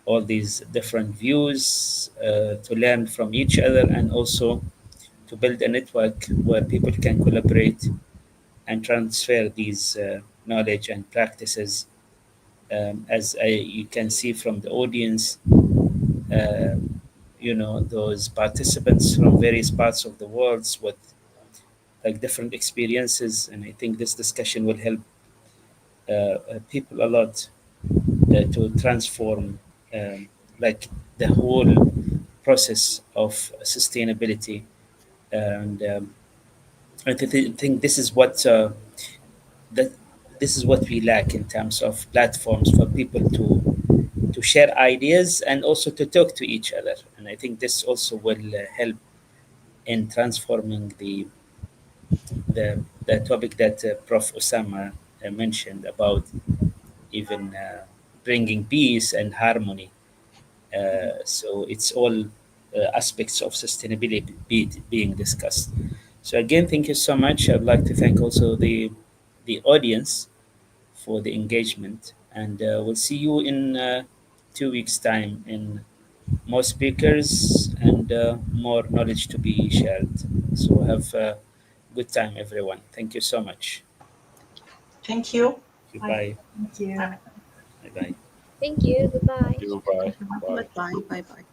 all these different views, to learn from each other, and also to build a network where people can collaborate and transfer these knowledge and practices. As you can see from the audience, uh, those participants from various parts of the world with like different experiences, and I think this discussion will help people a lot to transform like the whole process of sustainability. And think this is what that this is what we lack in terms of platforms for people to share ideas and also to talk to each other. And I think this also will help in transforming the topic that Prof. Osama mentioned about even bringing peace and harmony. So it's all aspects of sustainability being discussed. So again, thank you so much. I'd like to thank also the audience for the engagement, and we'll see you in 2 weeks' time in more speakers and more knowledge to be shared. So have a good time, everyone. Thank you so much. Thank you. Goodbye. Thank you. Bye. Bye bye. Thank you. Goodbye. You, bye. Thank you. Bye. Bye bye. Bye bye.